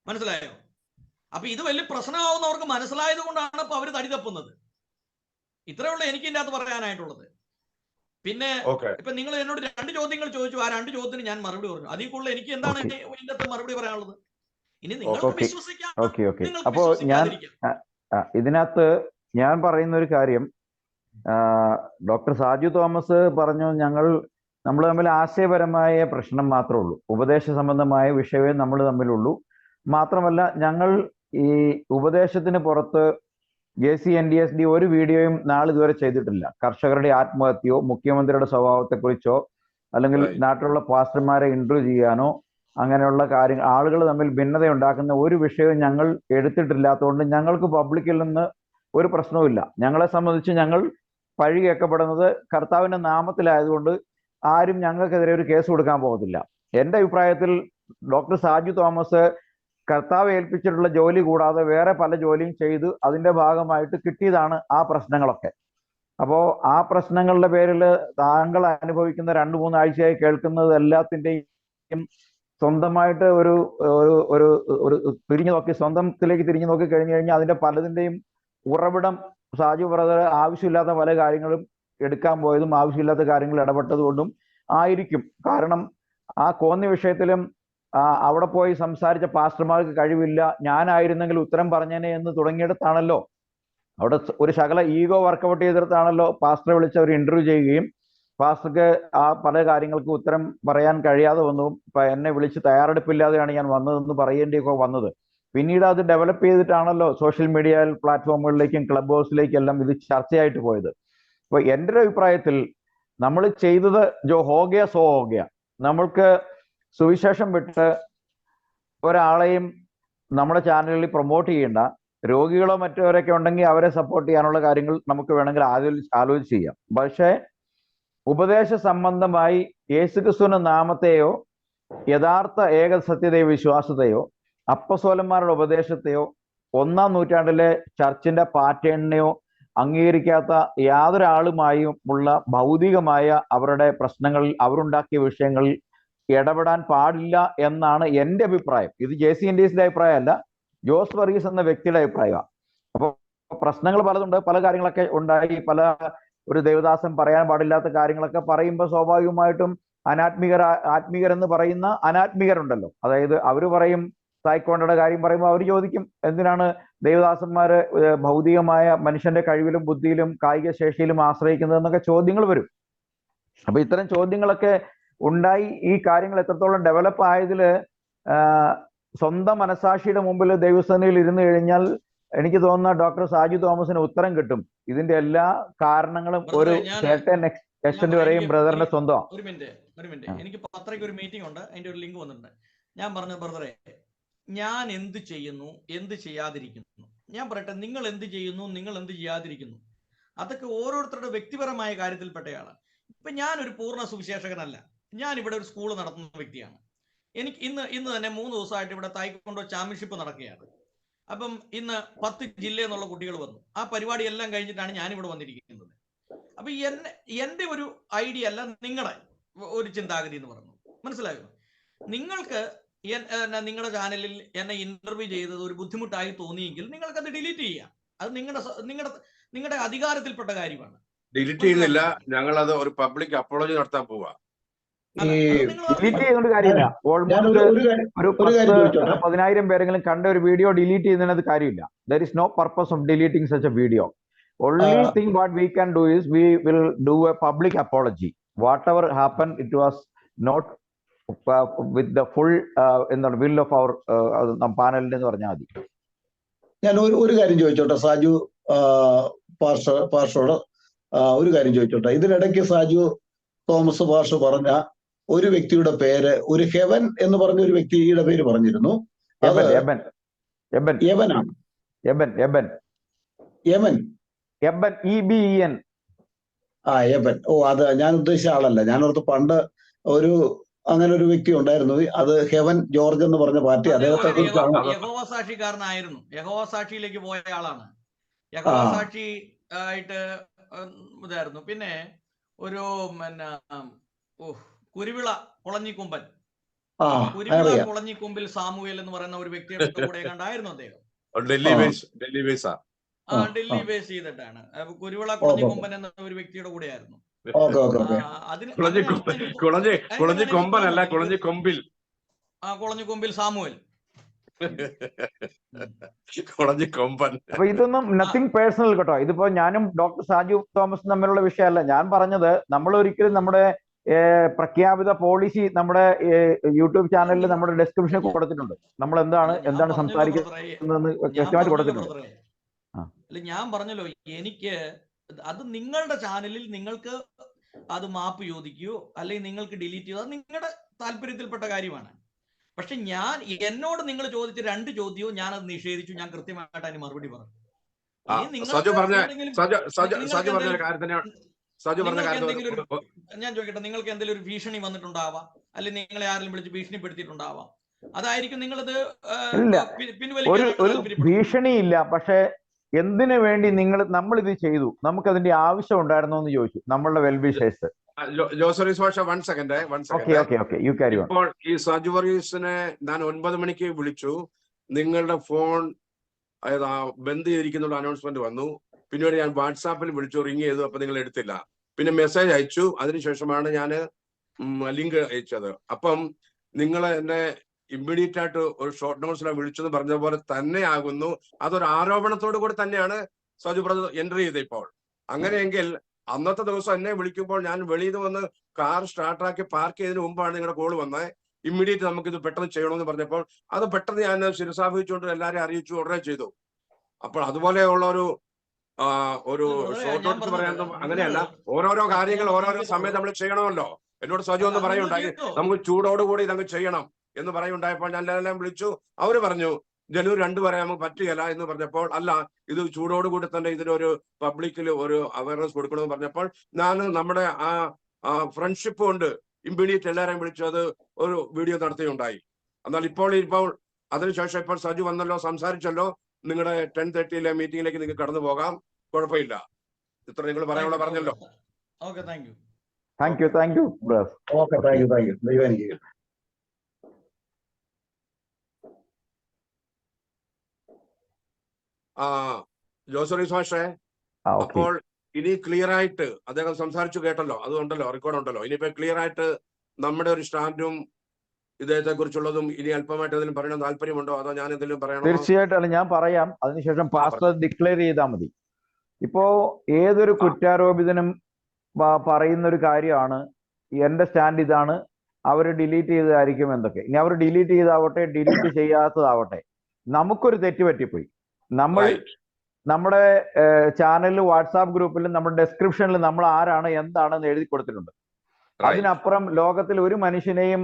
മനസ്സിലായോ? അപ്പൊ ഇത് വലിയ പ്രശ്നമാവുന്നവർക്ക് മനസ്സിലായത് കൊണ്ടാണ് ഇപ്പൊ അവർ തടി തപ്പുന്നത്. ഇത്രയേ ഉള്ളൂ എനിക്ക് ഇതിൻ്റെ അകത്ത് പറയാനായിട്ടുള്ളത്. പിന്നെ ഇപ്പൊ നിങ്ങൾ എന്നോട് 2 ചോദ്യങ്ങൾ ചോദിച്ചു. ആ 2 ചോദ്യത്തിന് ഞാൻ മറുപടി പറഞ്ഞു. അതിൽ കൂടുതൽ എനിക്ക് എന്താണ് ഇതിന്റെ മറുപടി പറയാനുള്ളത്? ഇനി നിങ്ങൾക്ക് വിശ്വസിക്കാം, അപ്പോ ഞാൻ ഇതിനകത്ത് ഞാൻ പറയുന്ന ഒരു കാര്യം, ഡോക്ടർ സാജു തോമസ് പറഞ്ഞു നമ്മൾ തമ്മിൽ ആശയപരമായ പ്രശ്നം മാത്രമേ ഉള്ളൂ, ഉപദേശ സംബന്ധമായ വിഷയമേ നമ്മൾ തമ്മിലുള്ളൂ. മാത്രമല്ല ഞങ്ങൾ ഈ ഉപദേശത്തിന് പുറത്ത് JCNDSD ഒരു വീഡിയോയും നാളിതുവരെ ചെയ്തിട്ടില്ല. കർഷകരുടെ ആത്മഹത്യയോ മുഖ്യമന്ത്രിയുടെ സ്വഭാവത്തെക്കുറിച്ചോ അല്ലെങ്കിൽ നാട്ടിലുള്ള പാസ്റ്റർമാരെ ഇന്റർവ്യൂ ചെയ്യാനോ അങ്ങനെയുള്ള കാര്യങ്ങൾ ആളുകൾ തമ്മിൽ ഭിന്നത ഉണ്ടാക്കുന്ന ഒരു വിഷയവും ഞങ്ങൾ എടുത്തിട്ടില്ലാത്തതുകൊണ്ട് ഞങ്ങൾക്ക് പബ്ലിക്കിൽ നിന്ന് ഒരു പ്രശ്നവുമില്ല. ഞങ്ങളെ സംബന്ധിച്ച് ഞങ്ങൾ പഴി കേൾക്കപ്പെടുന്നത് കർത്താവിന്റെ നാമത്തിലായതുകൊണ്ട് ആരും ഞങ്ങൾക്കെതിരെ ഒരു കേസ് കൊടുക്കാൻ പോകത്തില്ല. എൻ്റെ അഭിപ്രായത്തിൽ ഡോക്ടർ സാജു തോമസ് കർത്താവ് ഏൽപ്പിച്ചിട്ടുള്ള ജോലി കൂടാതെ വേറെ പല ജോലിയും ചെയ്ത് അതിന്റെ ഭാഗമായിട്ട് കിട്ടിയതാണ് ആ പ്രശ്നങ്ങളൊക്കെ. അപ്പോൾ ആ പ്രശ്നങ്ങളുടെ പേരിൽ താങ്കൾ അനുഭവിക്കുന്ന 2-3 ആഴ്ചയായി കേൾക്കുന്നത് എല്ലാത്തിൻ്റെയും സ്വന്തമായിട്ട് ഒരു ഒരു ഒരു തിരിഞ്ഞു നോക്കി സ്വന്തത്തിലേക്ക് തിരിഞ്ഞു നോക്കി കഴിഞ്ഞു കഴിഞ്ഞാൽ അതിന്റെ പലതിൻ്റെയും ഉറവിടം സാജു ബ്രദർ ആവശ്യമില്ലാത്ത പല കാര്യങ്ങളും എടുക്കാൻ പോയതും ആവശ്യമില്ലാത്ത കാര്യങ്ങൾ ഇടപെട്ടതുകൊണ്ടും ആയിരിക്കും. കാരണം ആ കോന്നി വിഷയത്തിലും അവിടെ പോയി സംസാരിച്ച പാസ്റ്റർമാർക്ക് കഴിവില്ല, ഞാനായിരുന്നെങ്കിൽ ഉത്തരം പറഞ്ഞേനെ എന്ന് തുടങ്ങിയിടത്താണല്ലോ, അവിടെ ഒരു ശകല ഈഗോ വർക്കൗട്ട് ചെയ്തിടത്താണല്ലോ പാസ്റ്ററെ വിളിച്ച് അവർ ഇന്റർവ്യൂ ചെയ്യുകയും പാസ്റ്റർക്ക് ആ പല കാര്യങ്ങൾക്ക് ഉത്തരം പറയാൻ കഴിയാതെ വന്നു. എന്നെ വിളിച്ച് തയ്യാറെടുപ്പില്ലാതെയാണ് ഞാൻ വന്നതെന്ന് പറയേണ്ടിയൊക്കെ വന്നത്. പിന്നീട് അത് ഡെവലപ്പ് ചെയ്തിട്ടാണല്ലോ സോഷ്യൽ മീഡിയ പ്ലാറ്റ്ഫോമുകളിലേക്കും ക്ലബ് ഹൗസിലേക്കും എല്ലാം ഇത് ചർച്ചയായിട്ട് പോയത്. അപ്പൊ എൻ്റെ ഒരു അഭിപ്രായത്തിൽ നമ്മൾ ചെയ്തത് ജോ ഹോഗയ സോ ഹോഗയ. നമ്മൾക്ക് സുവിശേഷം വിട്ട് ഒരാളെയും നമ്മുടെ ചാനലിൽ പ്രൊമോട്ട് ചെയ്യേണ്ട. രോഗികളോ മറ്റവരൊക്കെ ഉണ്ടെങ്കിൽ അവരെ സപ്പോർട്ട് ചെയ്യാനുള്ള കാര്യങ്ങൾ നമുക്ക് വേണമെങ്കിൽ ആലോചിച്ച് ചെയ്യാം. പക്ഷേ ഉപദേശ സംബന്ധമായി യേശുക്രിസ്തുവിന്റെ നാമത്തെയോ യഥാർത്ഥ ഏക സത്യതയോ വിശ്വാസത്തെയോ അപ്പസ്തോലന്മാരുടെ ഉപദേശത്തെയോ 1-ാം നൂറ്റാണ്ടിലെ ചർച്ചിന്റെ പാറ്റേണിനെയോ അംഗീകരിക്കാത്ത യാതൊരാളുമായും ഉള്ള ഭൗതികമായ അവരുടെ പ്രശ്നങ്ങളിൽ അവരുണ്ടാക്കിയ വിഷയങ്ങളിൽ ഇടപെടാൻ പാടില്ല എന്നാണ് എൻ്റെ അഭിപ്രായം. ഇത് JCNDSന്റെ അഭിപ്രായമല്ല, ജോസ് വർഗീസ് എന്ന വ്യക്തിയുടെ അഭിപ്രായമാണ്. അപ്പോൾ പ്രശ്നങ്ങൾ പലതുണ്ട്, പല കാര്യങ്ങളൊക്കെ ഉണ്ടായി, പല ഒരു ദേവദാസൻ പറയാൻ പാടില്ലാത്ത കാര്യങ്ങളൊക്കെ പറയുമ്പോൾ സ്വാഭാവികമായിട്ടും ആത്മീകരെന്ന് പറയുന്ന അനാത്മീകരുണ്ടല്ലോ. അതായത് അവർ പറയും തായ്ക്കൊണ്ടയുടെ കാര്യം പറയുമ്പോൾ അവർ ചോദിക്കും എന്തിനാണ് ദേവദാസന്മാര് ഭൗതികമായ മനുഷ്യന്റെ കഴിവിലും ബുദ്ധിയിലും കായിക ശേഷിയിലും ആശ്രയിക്കുന്നത് എന്നൊക്കെ ചോദ്യങ്ങൾ വരും. അപ്പൊ ഇത്തരം ചോദ്യങ്ങളൊക്കെ ഉണ്ടായി. ഈ കാര്യങ്ങൾ എത്രത്തോളം ഡെവലപ്പ് ആയതിൽ സ്വന്തം മനസാക്ഷിയുടെ മുമ്പിൽ ദൈവസേനയിൽ ഇരുന്ന് കഴിഞ്ഞാൽ എനിക്ക് തോന്നുന്ന ഡോക്ടർ സാജു തോമസിന് ഉത്തരം കിട്ടും. ഇതിന്റെ എല്ലാ കാരണങ്ങളും ഒരു certain extent വരെയും ബ്രദറിന്റെ സ്വന്തം. ഒരു മിനിറ്റ് എനിക്ക് പത്രയ്ക്ക് ഒരു മീറ്റിംഗ് ഉണ്ട്, അതിന്റെ ഒരു ലിങ്ക് വന്നിട്ടുണ്ട്. ഞാൻ പറഞ്ഞു ബ്രദറെ, ഞാൻ എന്ത് ചെയ്യുന്നു, എന്ത് ചെയ്യാതിരിക്കുന്നു, ഞാൻ പറയട്ടെ, നിങ്ങൾ എന്ത് ചെയ്യുന്നു, നിങ്ങൾ എന്ത് ചെയ്യാതിരിക്കുന്നു, അതൊക്കെ ഓരോരുത്തരുടെ വ്യക്തിപരമായ കാര്യത്തിൽപ്പെട്ടയാണ്. ഇപ്പൊ ഞാനൊരു പൂർണ്ണ സുവിശേഷകനല്ല. ഞാൻ ഇവിടെ ഒരു സ്കൂൾ നടത്തുന്ന വ്യക്തിയാണ്. എനിക്ക് ഇന്ന് തന്നെ 3 ദിവസമായിട്ട് ഇവിടെ തായ്ക്കൊണ്ടോ ചാമ്പ്യൻഷിപ്പ് നടക്കുകയാണ്. അപ്പം ഇന്ന് 10 ജില്ലയിൽ നിന്നുള്ള കുട്ടികൾ വന്നു. ആ പരിപാടി എല്ലാം കഴിഞ്ഞിട്ടാണ് ഞാനിവിടെ വന്നിരിക്കുന്നത്. അപ്പൊ എന്റെ ഒരു ഐഡിയ അല്ല നിങ്ങളുടെ ഒരു ചിന്താഗതി എന്ന് പറഞ്ഞു. മനസ്സിലായോ? നിങ്ങൾക്ക് നിങ്ങളുടെ ചാനലിൽ എന്നെ ഇന്റർവ്യൂ ചെയ്തത് ഒരു ബുദ്ധിമുട്ടായി തോന്നിയെങ്കിൽ നിങ്ങൾക്ക് അത് ഡിലീറ്റ് ചെയ്യാം. അത് നിങ്ങളുടെ അധികാരത്തിൽപ്പെട്ട കാര്യമാണ്. ഡിലീറ്റ് ചെയ്യുന്നില്ല, ഞങ്ങൾ അത് ഒരു പബ്ലിക് അപ്പോളജി നടത്താൻ പോവാ. ഡിലീറ്റ് ചെയ്യുന്ന കാര്യമില്ല. ഓൾമോസ്റ്റ് ഒരു 10,000 പേരെങ്കിലും കണ്ട ഒരു വീഡിയോ ഡിലീറ്റ് ചെയ്യുന്നതിനകത്ത് കാര്യമില്ല. There is no purpose of deleting such a video. Only thing what we can do is we will do a public apology. Whatever happened, it was not with the full in the will of our panel എന്ന് പറഞ്ഞാൽ മതി. ഞാൻ ഒരു കാര്യം ചോദിച്ചോട്ടെ സാജു പാർഷോട് ഒരു കാര്യം ചോദിച്ചോട്ടെ. ഇതിനിടയ്ക്ക് സാജു തോമസ് പാർഷ പറഞ്ഞ ഒരു വ്യക്തിയുടെ പേര്, ഒരു ഹെവൻ എന്ന് പറഞ്ഞ ഒരു വ്യക്തിയുടെ പേര് പറഞ്ഞിരുന്നു. EBEN. എബൻ. ഓ, അത് ഞാൻ ഉദ്ദേശിച്ച ആളല്ല. ഞാനോർത്ത് പണ്ട് അങ്ങനെ ഒരു വ്യക്തി ഉണ്ടായിരുന്നു, അത് ഹെവൻ ജോർജ് എന്ന് പറഞ്ഞ പാർട്ടി, അദ്ദേഹത്തെ കുറിച്ചാണ്. യഹോവ സാക്ഷിക്കാരനായിരുന്നു. യഹോവ സാക്ഷിയിലേക്ക് പോയ ആളാണ്. യഹോവ സാക്ഷി ആയിട്ട് ഇതായിരുന്നു. പിന്നെ ഒരു കുരുവിള കുളഞ്ഞിക്കൊമ്പൻ, കുരുവിള കുളഞ്ഞിക്കൊമ്പിൽ സാമുവേൽ എന്ന് പറയുന്ന ഒരു വ്യക്തിയുടെ കൂടെ കണ്ടായിരുന്നു അദ്ദേഹം. ഡൽഹി ബേസ് ചെയ്തിട്ടാണ്. കുരുവിള കുളഞ്ഞിക്കൊമ്പൻ എന്ന ഒരു വ്യക്തിയുടെ കൂടെയായിരുന്നു. കുളഞ്ഞിക്കൊമ്പിൽ സാമുവേൽ. അപ്പൊ ഇതൊന്നും നത്തിങ് പേഴ്സണൽ കേട്ടോ. ഇതിപ്പോ ഞാനും ഡോക്ടർ സാജു തോമസും തമ്മിലുള്ള വിഷയമല്ല. ഞാൻ പറഞ്ഞത് നമ്മൾ ഒരിക്കലും നമ്മുടെ പ്രഖ്യാപിത പോളിസി നമ്മുടെ യൂട്യൂബ് ചാനലിൽ നമ്മുടെ ഡിസ്ക്രിപ്ഷനിൽ കൊടുത്തിട്ടുണ്ട്. നമ്മൾ എന്താണ് സംസാരിക്കുന്നതെന്ന് വ്യക്തമായിട്ട് കൊടുത്തിട്ടുണ്ട്. അല്ല, ഞാൻ പറഞ്ഞല്ലോ, എനിക്ക് അത് നിങ്ങളുടെ ചാനലിൽ നിങ്ങൾക്ക് അത് മാപ്പ് ചോദിക്കുകയോ അല്ലെങ്കിൽ നിങ്ങൾക്ക് ഡിലീറ്റ് ചെയ്യോ, അത് നിങ്ങളുടെ താല്പര്യത്തിൽപ്പെട്ട കാര്യമാണ്. പക്ഷെ എന്നോട് നിങ്ങൾ ചോദിച്ച 2 ചോദ്യവും ഞാൻ അത് നിഷേധിച്ചു. ഞാൻ കൃത്യമായിട്ട് അതിന് മറുപടി പറഞ്ഞു. ഞാൻ ചോദിക്കട്ടെ, നിങ്ങൾക്ക് എന്തെങ്കിലും ഒരു ഭീഷണി വന്നിട്ടുണ്ടാവാം, അല്ലെങ്കിൽ നിങ്ങളെ ആരെങ്കിലും വിളിച്ച് ഭീഷണിപ്പെടുത്തിയിട്ടുണ്ടാവാം. അതായിരിക്കും നിങ്ങളത് ഒരു ഭീഷണിയില്ല. പക്ഷെ എന്തിനു വേണ്ടി നമ്മളിത് ചെയ്തു, നമുക്കതിന്റെ ആവശ്യം ഉണ്ടായിരുന്നോ എന്ന് ചോദിച്ചു നമ്മളുടെ വെൽവിഷേഴ്സ്. ഇപ്പോൾ ഈ സാജു വർഗീസിനെ ഞാൻ 9 മണിക്ക് വിളിച്ചു. നിങ്ങളുടെ ഫോൺ ബന്ദ് ചെയ്തിരിക്കുന്ന അനൗൺസ്മെന്റ് വന്നു. പിന്നീട് ഞാൻ വാട്സാപ്പിൽ വിളിച്ചു, റിങ് ചെയ്തു. അപ്പൊ നിങ്ങൾ എടുത്തില്ല. പിന്നെ മെസ്സേജ് അയച്ചു. അതിനുശേഷമാണ് ഞാൻ ലിങ്ക് അയച്ചത്. അപ്പം നിങ്ങൾ എന്നെ ഇമ്മീഡിയറ്റ് ആയിട്ട് ഒരു ഷോർട്ട് നോട്ട്സിലാണ് വിളിച്ചെന്ന് പറഞ്ഞ പോലെ തന്നെ ആകുന്നു. അതൊരു ആരോപണത്തോടു കൂടി തന്നെയാണ് സാജു ബ്രദർ എൻട്രി ചെയ്തത്. ഇപ്പോൾ അങ്ങനെയെങ്കിൽ അന്നത്തെ ദിവസം എന്നെ വിളിക്കുമ്പോൾ ഞാൻ വെളിയിൽ നിന്ന് വന്ന് കാർ സ്റ്റാർട്ടാക്കി പാർക്ക് ചെയ്തതിന് മുമ്പാണ് നിങ്ങളുടെ കോൾ വന്നത്. ഇമ്മീഡിയറ്റ് നമുക്കിത് പെട്ടെന്ന് ചെയ്യണമെന്ന് പറഞ്ഞപ്പോൾ അത് പെട്ടെന്ന് ഞാൻ ശിരസാഭിച്ചുകൊണ്ട് എല്ലാവരെയും അറിയിച്ചു, ഉടനെ ചെയ്തു. അപ്പോൾ അതുപോലെയുള്ള ഒരു ഷോർട്ട് നോട്ട്സ് പറയാനൊന്നും അങ്ങനെയല്ല. ഓരോരോ കാര്യങ്ങൾ ഓരോരോ സമയത്ത് നമ്മൾ ചെയ്യണമല്ലോ. എന്നോട് സജു എന്ന് പറയുണ്ടായി, നമുക്ക് ചൂടോടുകൂടി ഇതങ്ങ് ചെയ്യണം എന്ന് പറയുണ്ടായപ്പോൾ ഞാൻ എല്ലാം വിളിച്ചു. അവര് പറഞ്ഞു ജനുവരി 2 വരെ നമുക്ക് പറ്റുകയില്ല എന്ന് പറഞ്ഞപ്പോൾ, അല്ല ഇത് ചൂടോടുകൂടി തന്നെ ഇതിനൊരു പബ്ലിക്കിൽ ഒരു അവയർനെസ് കൊടുക്കണമെന്ന് പറഞ്ഞപ്പോൾ ഞാൻ നമ്മുടെ ആ ഫ്രണ്ട്ഷിപ്പ് കൊണ്ട് ഇമ്മീഡിയറ്റ് എല്ലാവരെയും വിളിച്ചു അത് ഒരു വീഡിയോ നടത്തുകയുണ്ടായി. എന്നാൽ ഇപ്പോൾ അതിനുശേഷം ഇപ്പോൾ സജു വന്നല്ലോ, സംസാരിച്ചല്ലോ, നിങ്ങളുടെ 10:30 മീറ്റിംഗിലേക്ക് നിങ്ങൾക്ക് കടന്നു പോകാം, കുഴപ്പമില്ല. ഇത്ര നിങ്ങൾ പറയാനുള്ള പറഞ്ഞല്ലോ. ജോസറി മാഷേ, അപ്പോൾ ഇനി ക്ലിയർ ആയിട്ട് അദ്ദേഹം സംസാരിച്ചു കേട്ടല്ലോ, അതുകൊണ്ടല്ലോ റെക്കോർഡ് ഉണ്ടല്ലോ. ഇനിയിപ്പോ ക്ലിയർ ആയിട്ട് നമ്മുടെ ഒരു സ്റ്റാൻഡും ഇദ്ദേഹത്തെ കുറിച്ചുള്ളതും ഇനി അല്പമായിട്ട് എന്തെങ്കിലും പറയണം താല്പര്യമുണ്ടോ, അതോ ഞാൻ എന്തെങ്കിലും പറയണോ? തീർച്ചയായിട്ടും ഞാൻ പറയാം. അതിനുശേഷം പാസ്റ്റർ ഡിക്ലെയർ ചെയ്താൽ മതി. ഇപ്പോ ഏതൊരു കുറ്റാരോപിതനും പറയുന്ന ഒരു കാര്യമാണ്, എന്റെ സ്റ്റാൻഡ് ഇതാണ്, അവർ ഡിലീറ്റ് ചെയ്തതായിരിക്കും എന്തൊക്കെ. ഇനി അവർ ഡിലീറ്റ് ചെയ്താവട്ടെ ഡിലീറ്റ് ചെയ്യാത്തതാവട്ടെ, നമുക്കൊരു തെറ്റ് പറ്റിപ്പോയി. നമ്മൾ നമ്മുടെ ചാനലിൽ വാട്സാപ്പ് ഗ്രൂപ്പിലും നമ്മുടെ ഡെസ്ക്രിപ്ഷനിൽ നമ്മൾ ആരാണ് എന്താണെന്ന് എഴുതി കൊടുത്തിട്ടുണ്ട്. അതിനപ്പുറം ലോകത്തിൽ ഒരു മനുഷ്യനെയും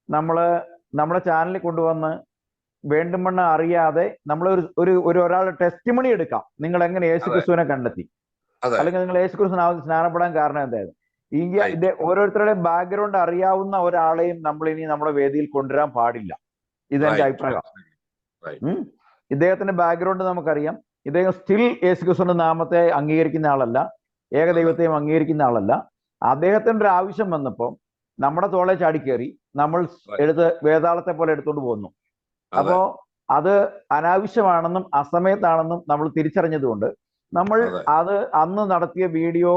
നമ്മുടെ ചാനലിൽ കൊണ്ടുവന്ന് വേണ്ടുമെന്ന് അറിയാതെ നമ്മൾ ഒരാളുടെ ടെസ്റ്റിമണി എടുക്കാം. നിങ്ങൾ എങ്ങനെ യേശുക്രിസ്തുവിനെ കണ്ടെത്തി, അല്ലെങ്കിൽ നിങ്ങൾ യേശുക്രിസ്തുവിനാവുന്ന സ്നാനപ്പെടാൻ കാരണം എന്തായിരുന്നു? ഇത് ഓരോരുത്തരുടെ ബാക്ക്ഗ്രൗണ്ട് അറിയാവുന്ന ഒരാളെയും നമ്മൾ ഇനി നമ്മുടെ വേദിയിൽ കൊണ്ടുവരാൻ പാടില്ല. ഇതെന്റെ അഭിപ്രായം. ഇദ്ദേഹത്തിന്റെ ബാക്ക്ഗ്രൗണ്ട് നമുക്കറിയാം. ഇദ്ദേഹം സ്റ്റിൽ യേശുക്രിസ്തുവിന്റെ നാമത്തെ അംഗീകരിക്കുന്ന ആളല്ല, ഏകദൈവത്തെയും അംഗീകരിക്കുന്ന ആളല്ല. അദ്ദേഹത്തിന്റെ ഒരു ആവശ്യം വന്നപ്പോൾ നമ്മുടെ തോളെ ചാടിക്കേറി നമ്മൾ എടുത്ത് വേതാളത്തെ പോലെ എടുത്തുകൊണ്ട് പോകുന്നു. അപ്പോ അത് അനാവശ്യമാണെന്നും അസമയത്താണെന്നും നമ്മൾ തിരിച്ചറിഞ്ഞതുകൊണ്ട് നമ്മൾ അത് അന്ന് നടത്തിയ വീഡിയോ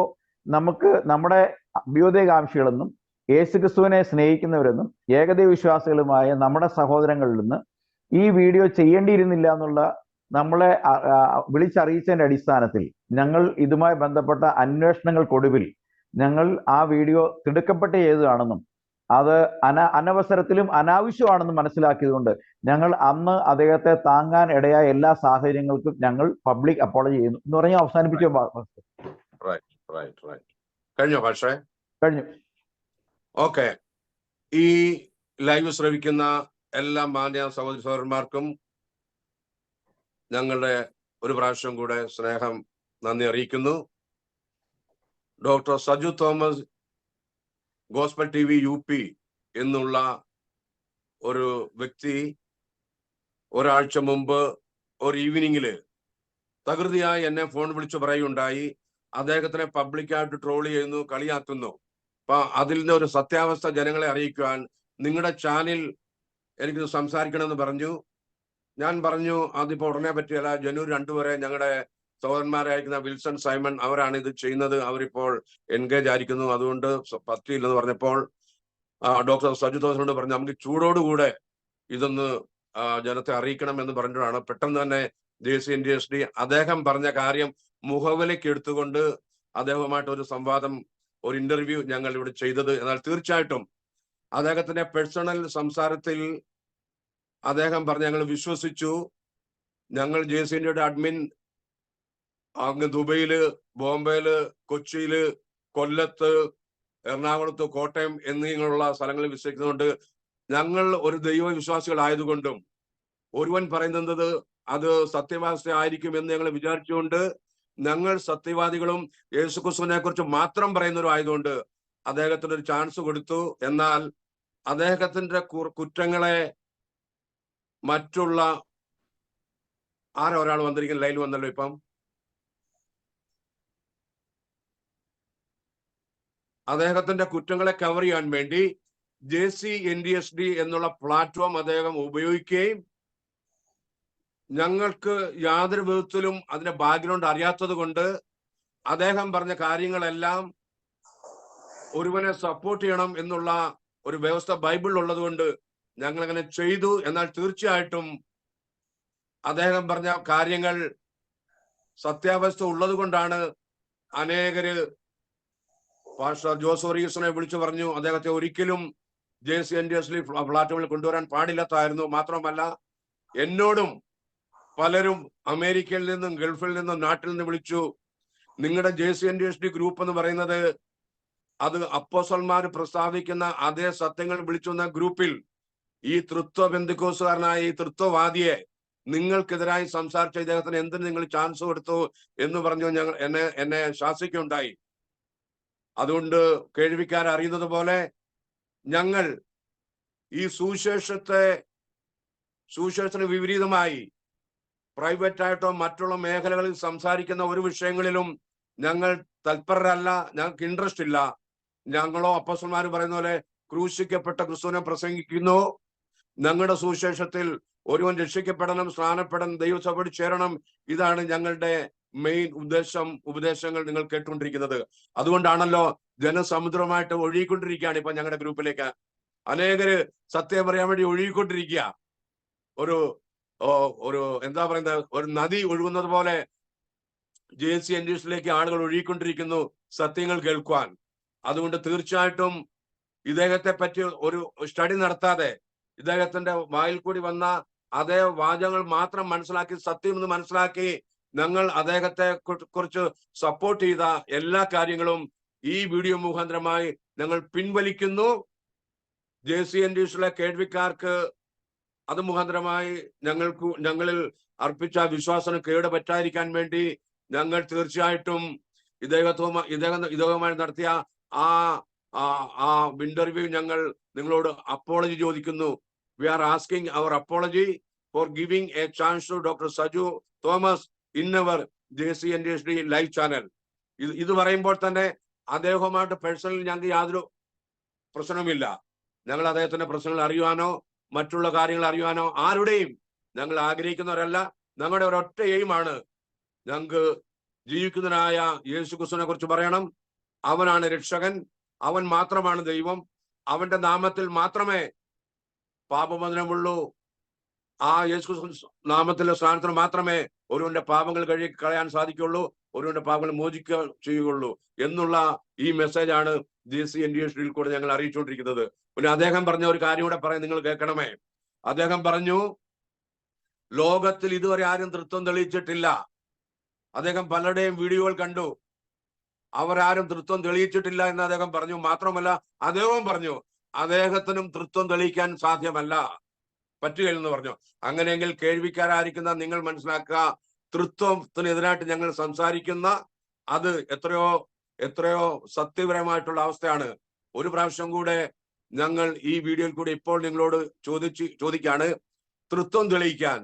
നമുക്ക് നമ്മുടെ അഭ്യുദയകാംക്ഷികളെന്നും യേശുക്രിസ്തുവിനെ സ്നേഹിക്കുന്നവരെന്നും ഏകദൈവ വിശ്വാസികളുമായ നമ്മുടെ സഹോദരങ്ങളിൽ നിന്ന് ഈ വീഡിയോ ചെയ്യേണ്ടിയിരുന്നില്ല എന്നുള്ള നമ്മളെ വിളിച്ചറിയിച്ചതിന്റെ അടിസ്ഥാനത്തിൽ ഞങ്ങൾ ഇതുമായി ബന്ധപ്പെട്ട അന്വേഷണങ്ങൾക്കൊടുവിൽ ഞങ്ങൾ ആ വീഡിയോ തിടുക്കപ്പെട്ട് ചെയ്തതാണെന്നും അത് അനവസരത്തിലും അനാവശ്യമാണെന്നും മനസ്സിലാക്കിയതുകൊണ്ട് ഞങ്ങൾ അന്ന് അദ്ദേഹത്തെ താങ്ങാൻ ഇടയായ എല്ലാ സാഹചര്യങ്ങൾക്കും ഞങ്ങൾ പബ്ലിക് അപ്പോളജി ചെയ്യുന്നു എന്ന് പറഞ്ഞ് അവസാനിപ്പിച്ചു. കഴിഞ്ഞോ പക്ഷേ? കഴിഞ്ഞു. ഓക്കെ. ഈ ലൈവ് ശ്രവിക്കുന്ന എല്ലാ മാന്യ സഹോദരി സഹോദരന്മാർക്കും ഞങ്ങളുടെ ഒരു പ്രാവശ്യം കൂടെ സ്നേഹം നന്ദി അറിയിക്കുന്നു. Doctor Saju Thomas gospel TV UP എന്നുള്ള ഒരു വ്യക്തി ഒരാഴ്ച മുമ്പ് ഒരു ഈവനിങ്ങില് തകൃതിയായി എന്നെ ഫോൺ വിളിച്ചു പറയുണ്ടായി, അദ്ദേഹത്തിനെ പബ്ലിക്കായിട്ട് ട്രോൾ ചെയ്യുന്നു, കളിയാക്കുന്നു. അപ്പൊ അതിൽ നിന്ന് ഒരു സത്യാവസ്ഥ ജനങ്ങളെ അറിയിക്കുവാൻ നിങ്ങളുടെ ചാനൽ എനിക്ക് സംസാരിക്കണമെന്ന് പറഞ്ഞു. ഞാൻ പറഞ്ഞു അതിപ്പോ ഉടനെ പറ്റിയല്ല, ജനുവരി 2 വരെ ഞങ്ങളുടെ സഹോദരന്മാരായിരിക്കുന്ന വിൽസൺ സൈമൺ അവരാണ് ഇത് ചെയ്യുന്നത്, അവരിപ്പോൾ എൻഗേജ് ആയിരിക്കുന്നു, അതുകൊണ്ട് പറ്റിയില്ലെന്ന് പറഞ്ഞപ്പോൾ ഡോക്ടർ സജു തോമസിനോട് പറഞ്ഞു നമുക്ക് ചൂടോടുകൂടെ ഇതൊന്ന് ജനത്തെ അറിയിക്കണം എന്ന് പറഞ്ഞിട്ടാണ് പെട്ടെന്ന് തന്നെ JCNDSD അദ്ദേഹം പറഞ്ഞ കാര്യം മുഖവിലേക്ക് എടുത്തുകൊണ്ട് അദ്ദേഹവുമായിട്ട് ഒരു സംവാദം, ഒരു ഇന്റർവ്യൂ ഞങ്ങൾ ഇവിടെ ചെയ്തത്. എന്നാൽ തീർച്ചയായിട്ടും അദ്ദേഹത്തിന്റെ പേഴ്സണൽ സംസാരത്തിൽ അദ്ദേഹം പറഞ്ഞ് ഞങ്ങൾ വിശ്വസിച്ചു. ഞങ്ങൾ JCNDയുടെ അഡ്മിൻ അങ്ങ് ദുബൈയില്, ബോംബെയില്, കൊച്ചിയില്, കൊല്ലത്ത്, എറണാകുളത്ത്, കോട്ടയം എന്നിങ്ങനെയുള്ള സ്ഥലങ്ങളിൽ വിശ്വസിക്കുന്നുണ്ട്. ഞങ്ങൾ ഒരു ദൈവവിശ്വാസികളായതുകൊണ്ടും ഒരുവൻ പറയുന്നത് അത് സത്യവാസ ആയിരിക്കും എന്ന് ഞങ്ങൾ വിചാരിച്ചുകൊണ്ട് ഞങ്ങൾ സത്യവാദികളും യേശുക്രിസ്തുവിനെ കുറിച്ച് മാത്രം പറയുന്നവരും ആയതുകൊണ്ട് അദ്ദേഹത്തിന് ഒരു ചാൻസ് കൊടുത്തു. എന്നാൽ അദ്ദേഹത്തിന്റെ കുറ്റങ്ങളെ മറ്റുള്ള ഒരാൾ വന്നിരിക്കുന്ന ലൈനിൽ വന്നല്ലോ ഇപ്പം, അദ്ദേഹത്തിന്റെ കുറ്റങ്ങളെ കവർ ചെയ്യാൻ വേണ്ടി JCNDSD എന്നുള്ള പ്ലാറ്റ്ഫോം അദ്ദേഹം ഉപയോഗിക്കുകയും ഞങ്ങൾക്ക് യാതൊരു വിധത്തിലും അതിന്റെ ബാക്ക്ഗ്രൗണ്ട് അറിയാത്തത് കൊണ്ട് അദ്ദേഹം പറഞ്ഞ കാര്യങ്ങളെല്ലാം ഒരുവനെ സപ്പോർട്ട് ചെയ്യണം എന്നുള്ള ഒരു വ്യവസ്ഥ ബൈബിളിൽ ഉള്ളത് കൊണ്ട് ഞങ്ങൾ അങ്ങനെ ചെയ്തു. എന്നാൽ തീർച്ചയായിട്ടും അദ്ദേഹം പറഞ്ഞ കാര്യങ്ങൾ സത്യാവസ്ഥ ഉള്ളത് കൊണ്ടാണ് അനേകര് പാസ്റ്റർ ജോസ് വർഗീസിനെ വിളിച്ചു പറഞ്ഞു അദ്ദേഹത്തെ ഒരിക്കലും JCNDSD പ്ലാറ്റ്ഫോമിൽ കൊണ്ടുവരാൻ പാടില്ലാത്തായിരുന്നു. മാത്രമല്ല എന്നോടും പലരും അമേരിക്കയിൽ നിന്നും ഗൾഫിൽ നിന്നും നാട്ടിൽ നിന്ന് വിളിച്ചു, നിങ്ങളുടെ JCNDSD ഗ്രൂപ്പ് എന്ന് പറയുന്നത് അത് അപ്പോസ്തലന്മാർ പ്രസ്താവിക്കുന്ന അതേ സത്യങ്ങൾ വിളിച്ചുന്ന ഗ്രൂപ്പിൽ ഈ തൃത്വ ബന്ധുക്കോസുകാരനായ ഈ തൃത്വവാദിയെ നിങ്ങൾക്കെതിരായി സംസാരിച്ച ഇദ്ദേഹത്തിന് എന്തിന് നിങ്ങൾ ചാൻസ് കൊടുത്തു എന്ന് പറഞ്ഞു ഞങ്ങൾ എന്നെ ശാസിക്കുകയുണ്ടായി. അതുകൊണ്ട് കേൾവിക്കാരറിയുന്നത് പോലെ ഞങ്ങൾ ഈ സുവിശേഷത്തിന് വിപരീതമായി പ്രൈവറ്റ് ആയിട്ടോ മറ്റുള്ള മേഖലകളിൽ സംസാരിക്കുന്ന ഒരു വിഷയങ്ങളിലും ഞങ്ങൾ തൽപരരല്ല, ഞങ്ങൾക്ക് ഇൻട്രസ്റ്റ് ഇല്ല. ഞങ്ങളോ അപ്പോസ്തലന്മാർ പറയുന്ന പോലെ ക്രൂശിക്കപ്പെട്ട ക്രിസ്തുവിനെ പ്രസംഗിക്കുന്നു. ഞങ്ങളുടെ സുവിശേഷത്തിൽ ഒരുവൻ രക്ഷിക്കപ്പെടണം, സ്നാനപ്പെടണം, ദൈവസഭയോട് ചേരണം. ഇതാണ് ഞങ്ങളുടെ മെയിൻ ഉപദേശങ്ങൾ നിങ്ങൾ കേട്ടുകൊണ്ടിരിക്കുന്നത്. അതുകൊണ്ടാണല്ലോ ജനസമുദ്രമായിട്ട് ഒഴുകിക്കൊണ്ടിരിക്കുകയാണ് ഇപ്പൊ ഞങ്ങളുടെ ഗ്രൂപ്പിലേക്ക് അനേകര് സത്യം പറയാൻ വേണ്ടി ഒഴുകിക്കൊണ്ടിരിക്കുക. ഒരു എന്താ പറയുന്നത്, ഒരു നദി ഒഴുകുന്നത് പോലെ JCNDSഡിലേക്ക് ആളുകൾ ഒഴുകിക്കൊണ്ടിരിക്കുന്നു സത്യങ്ങൾ കേൾക്കുവാൻ. അതുകൊണ്ട് തീർച്ചയായിട്ടും ഇദ്ദേഹത്തെ പറ്റി ഒരു സ്റ്റഡി നടത്താതെ ഇദ്ദേഹത്തിന്റെ വായിൽ കൂടി വന്ന അതേ വാചകങ്ങൾ മാത്രം മനസ്സിലാക്കി സത്യം എന്ന് മനസ്സിലാക്കി ഞങ്ങൾ അദ്ദേഹത്തെ കുറിച്ച് സപ്പോർട്ട് ചെയ്ത എല്ലാ കാര്യങ്ങളും ഈ വീഡിയോ മുഖാന്തരമായി ഞങ്ങൾ പിൻവലിക്കുന്നു. JCNDSഡിലെ കേൾവിക്കാർക്ക് അത് മുഖാന്തരമായി ഞങ്ങളിൽ അർപ്പിച്ച വിശ്വാസം കേട് പറ്റാതിരിക്കാൻ വേണ്ടി ഞങ്ങൾ തീർച്ചയായിട്ടും ഇദ്ദേഹവുമായി നടത്തിയ ആ ഇന്റർവ്യൂ ഞങ്ങൾ നിങ്ങളോട് അപ്പോളജി ചോദിക്കുന്നു. We are asking our apology for giving a chance to doctor Saju Thomas in our JCNDSD live channel. ഇത് പറയുമ്പോൾ തന്നെ അദ്ദേഹവുമായിട്ട് പേഴ്സണലി ഞങ്ങൾക്ക് യാതൊരു പ്രശ്നവുമില്ല. ഞങ്ങൾ അദ്ദേഹത്തിന്റെ പ്രശ്നങ്ങൾ അറിയുവാനോ മറ്റുള്ള കാര്യങ്ങൾ അറിയുവാനോ ആരുടെയും ഞങ്ങൾ ആഗ്രഹിക്കുന്നവരല്ല. ഞങ്ങളുടെ ഒരൊറ്റ എയിമാണ്, ഞങ്ങൾക്ക് ജീവിക്കുന്നതിനായ യേശു ക്രിസ്തുവിനെ കുറിച്ച് പറയണം. അവനാണ് രക്ഷകൻ, അവൻ മാത്രമാണ് ദൈവം, അവന്റെ നാമത്തിൽ മാത്രമേ പാപമോചനമുള്ളൂ. ആ യേശു നാമത്തിലെ സ്ഥാനത്തിന് മാത്രമേ ഒരുവന്റെ പാപങ്ങൾ കളയാൻ സാധിക്കുള്ളൂ, ഒരുവന്റെ പാപങ്ങൾ മോചിക്കുക ചെയ്യുകയുള്ളൂ എന്നുള്ള ഈ മെസ്സേജാണ് JCNDSD കൂടെ ഞങ്ങൾ അറിയിച്ചുകൊണ്ടിരിക്കുന്നത്. പിന്നെ അദ്ദേഹം പറഞ്ഞ ഒരു കാര്യം കൂടെ പറയാൻ നിങ്ങൾ കേൾക്കണമേ. അദ്ദേഹം പറഞ്ഞു, ലോകത്തിൽ ഇതുവരെ ആരും തൃത്വം തെളിയിച്ചിട്ടില്ല. അദ്ദേഹം പലരുടെയും വീഡിയോകൾ കണ്ടു, അവരാരും തൃത്വം തെളിയിച്ചിട്ടില്ല എന്ന് അദ്ദേഹം പറഞ്ഞു. മാത്രമല്ല അദ്ദേഹവും പറഞ്ഞു അദ്ദേഹത്തിനും തൃത്വം തെളിയിക്കാൻ സാധ്യമല്ല, പറ്റുകയില്ലെന്ന് പറഞ്ഞു. അങ്ങനെയെങ്കിൽ കേൾവിക്കാരായിരിക്കുന്ന നിങ്ങൾ മനസ്സിലാക്കുക, തൃത്വത്തിനെതിരായിട്ട് ഞങ്ങൾ സംസാരിക്കുന്ന അത് എത്രയോ സത്യപരമായിട്ടുള്ള അവസ്ഥയാണ്. ഒരു പ്രാവശ്യം കൂടെ ഞങ്ങൾ ഈ വീഡിയോയിൽ കൂടി ഇപ്പോൾ നിങ്ങളോട് ചോദിക്കാണ്, തൃത്വം തെളിയിക്കാൻ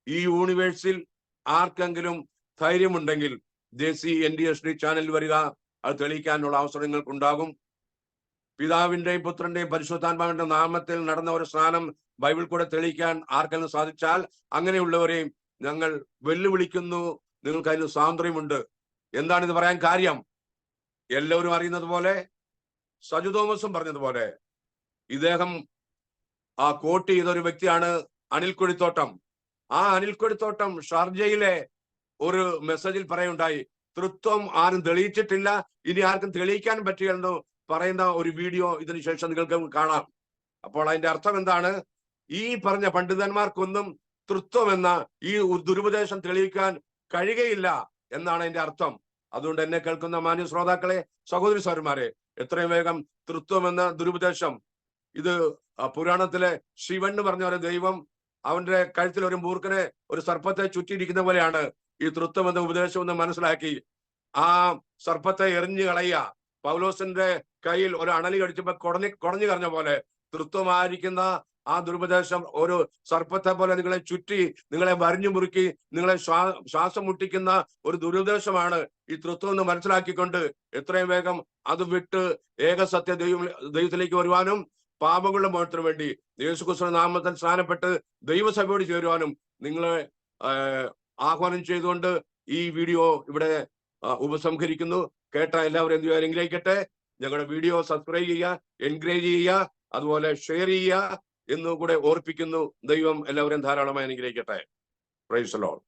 ഈ യൂണിവേഴ്സിൽ ആർക്കെങ്കിലും ധൈര്യമുണ്ടെങ്കിൽ JCNDSD ചാനലിൽ വരിക. അത് തെളിയിക്കാനുള്ള അവസരം നിങ്ങൾക്കുണ്ടാകും. പിതാവിന്റെയും പുത്രന്റെയും പരിശുദ്ധാത്മാവിന്റെ നാമത്തിൽ നടന്ന ഒരു സ്നാനം ബൈബിൾ കൂടെ തെളിയിക്കാൻ ആർക്കെങ്കിലും സാധിച്ചാൽ അങ്ങനെയുള്ളവരെയും ഞങ്ങൾ വെല്ലുവിളിക്കുന്നു. നിങ്ങൾക്ക് അതിന് സ്വാതന്ത്ര്യമുണ്ട്. എന്താണ് ഇത് പറയാൻ കാര്യം? എല്ലാവരും അറിയുന്നത് പോലെ, സജു തോമസും പറഞ്ഞതുപോലെ, ഇദ്ദേഹം കോട്ട് ചെയ്തൊരു വ്യക്തിയാണ് അനിൽ കൊടിത്തോട്ടം. ആ അനിൽ കൊടിത്തോട്ടം ഷാർജയിലെ ഒരു മെസ്സേജിൽ പറയുണ്ടായി, തൃത്വം ആരും തെളിയിച്ചിട്ടില്ല, ഇനി ആർക്കും തെളിയിക്കാൻ പറ്റുകയെന്ന് പറയുന്ന ഒരു വീഡിയോ ഇതിനു ശേഷം നിങ്ങൾക്ക് കാണാം. അപ്പോൾ അതിന്റെ അർത്ഥം എന്താണ്? ഈ പറഞ്ഞ പണ്ഡിതന്മാർക്കൊന്നും തൃത്വം എന്ന ഈ ദുരുപദേശം തെളിയിക്കാൻ കഴിയുകയില്ല എന്നാണ് അതിന്റെ അർത്ഥം. അതുകൊണ്ട് എന്നെ കേൾക്കുന്ന മാന്യ ശ്രോതാക്കളെ, സഹോദരി സഹോദരന്മാരെ, എത്രയും വേഗം തൃത്വം എന്ന ദുരുപദേശം, ഇത് പുരാണത്തിലെ ശിവൻ എന്ന് പറഞ്ഞ ഒരു ദൈവം അവന്റെ കഴുത്തിൽ ഒരു മൂർഖനെ, ഒരു സർപ്പത്തെ ചുറ്റിയിരിക്കുന്ന പോലെയാണ് ഈ തൃത്വം എന്ന ഉപദേശം എന്ന് മനസ്സിലാക്കി ആ സർപ്പത്തെ എറിഞ്ഞു കളയുക. പൗലോസിന്റെ കയ്യിൽ ഒരു അണലി കടിച്ചപ്പോ കുടഞ്ഞു കറഞ്ഞ പോലെ തൃത്വമായിരിക്കുന്ന ആ ദുരുപദേശം ഒരു സർപ്പത്തെ പോലെ നിങ്ങളെ ചുറ്റി, നിങ്ങളെ വരിഞ്ഞു മുറുക്കി, നിങ്ങളെ ശ്വാസം മുട്ടിക്കുന്ന ഒരു ദുരുപദേശമാണ് ഈ തൃത്വം എന്ന് മനസ്സിലാക്കിക്കൊണ്ട് എത്രയും വേഗം അത് വിട്ട് ഏകസത്യ ദൈവത്തിലേക്ക് വരുവാനും പാപങ്ങളുടെ മോചനത്തിനു വേണ്ടി യേശുക്രിസ്തുവിന്റെ നാമത്തിൽ സ്നാനപ്പെട്ട് ദൈവസഭയോട് ചേരുവാനും നിങ്ങളെ ആഹ്വാനം ചെയ്തുകൊണ്ട് ഈ വീഡിയോ ഇവിടെ ഉപസംഹരിക്കുന്നു. കേട്ട എല്ലാവരും അനുഗ്രഹിക്കട്ടെ. ഞങ്ങളുടെ വീഡിയോ സബ്സ്ക്രൈബ് ചെയ്യുക, എൻകറേജ് ചെയ്യുക, അതുപോലെ ഷെയർ ചെയ്യുക എന്നുകൂടെ ഓർപ്പിക്കുന്നു. ദൈവം എല്ലാവരും ധാരാളമായി അനുഗ്രഹിക്കട്ടെ. Price the Lord.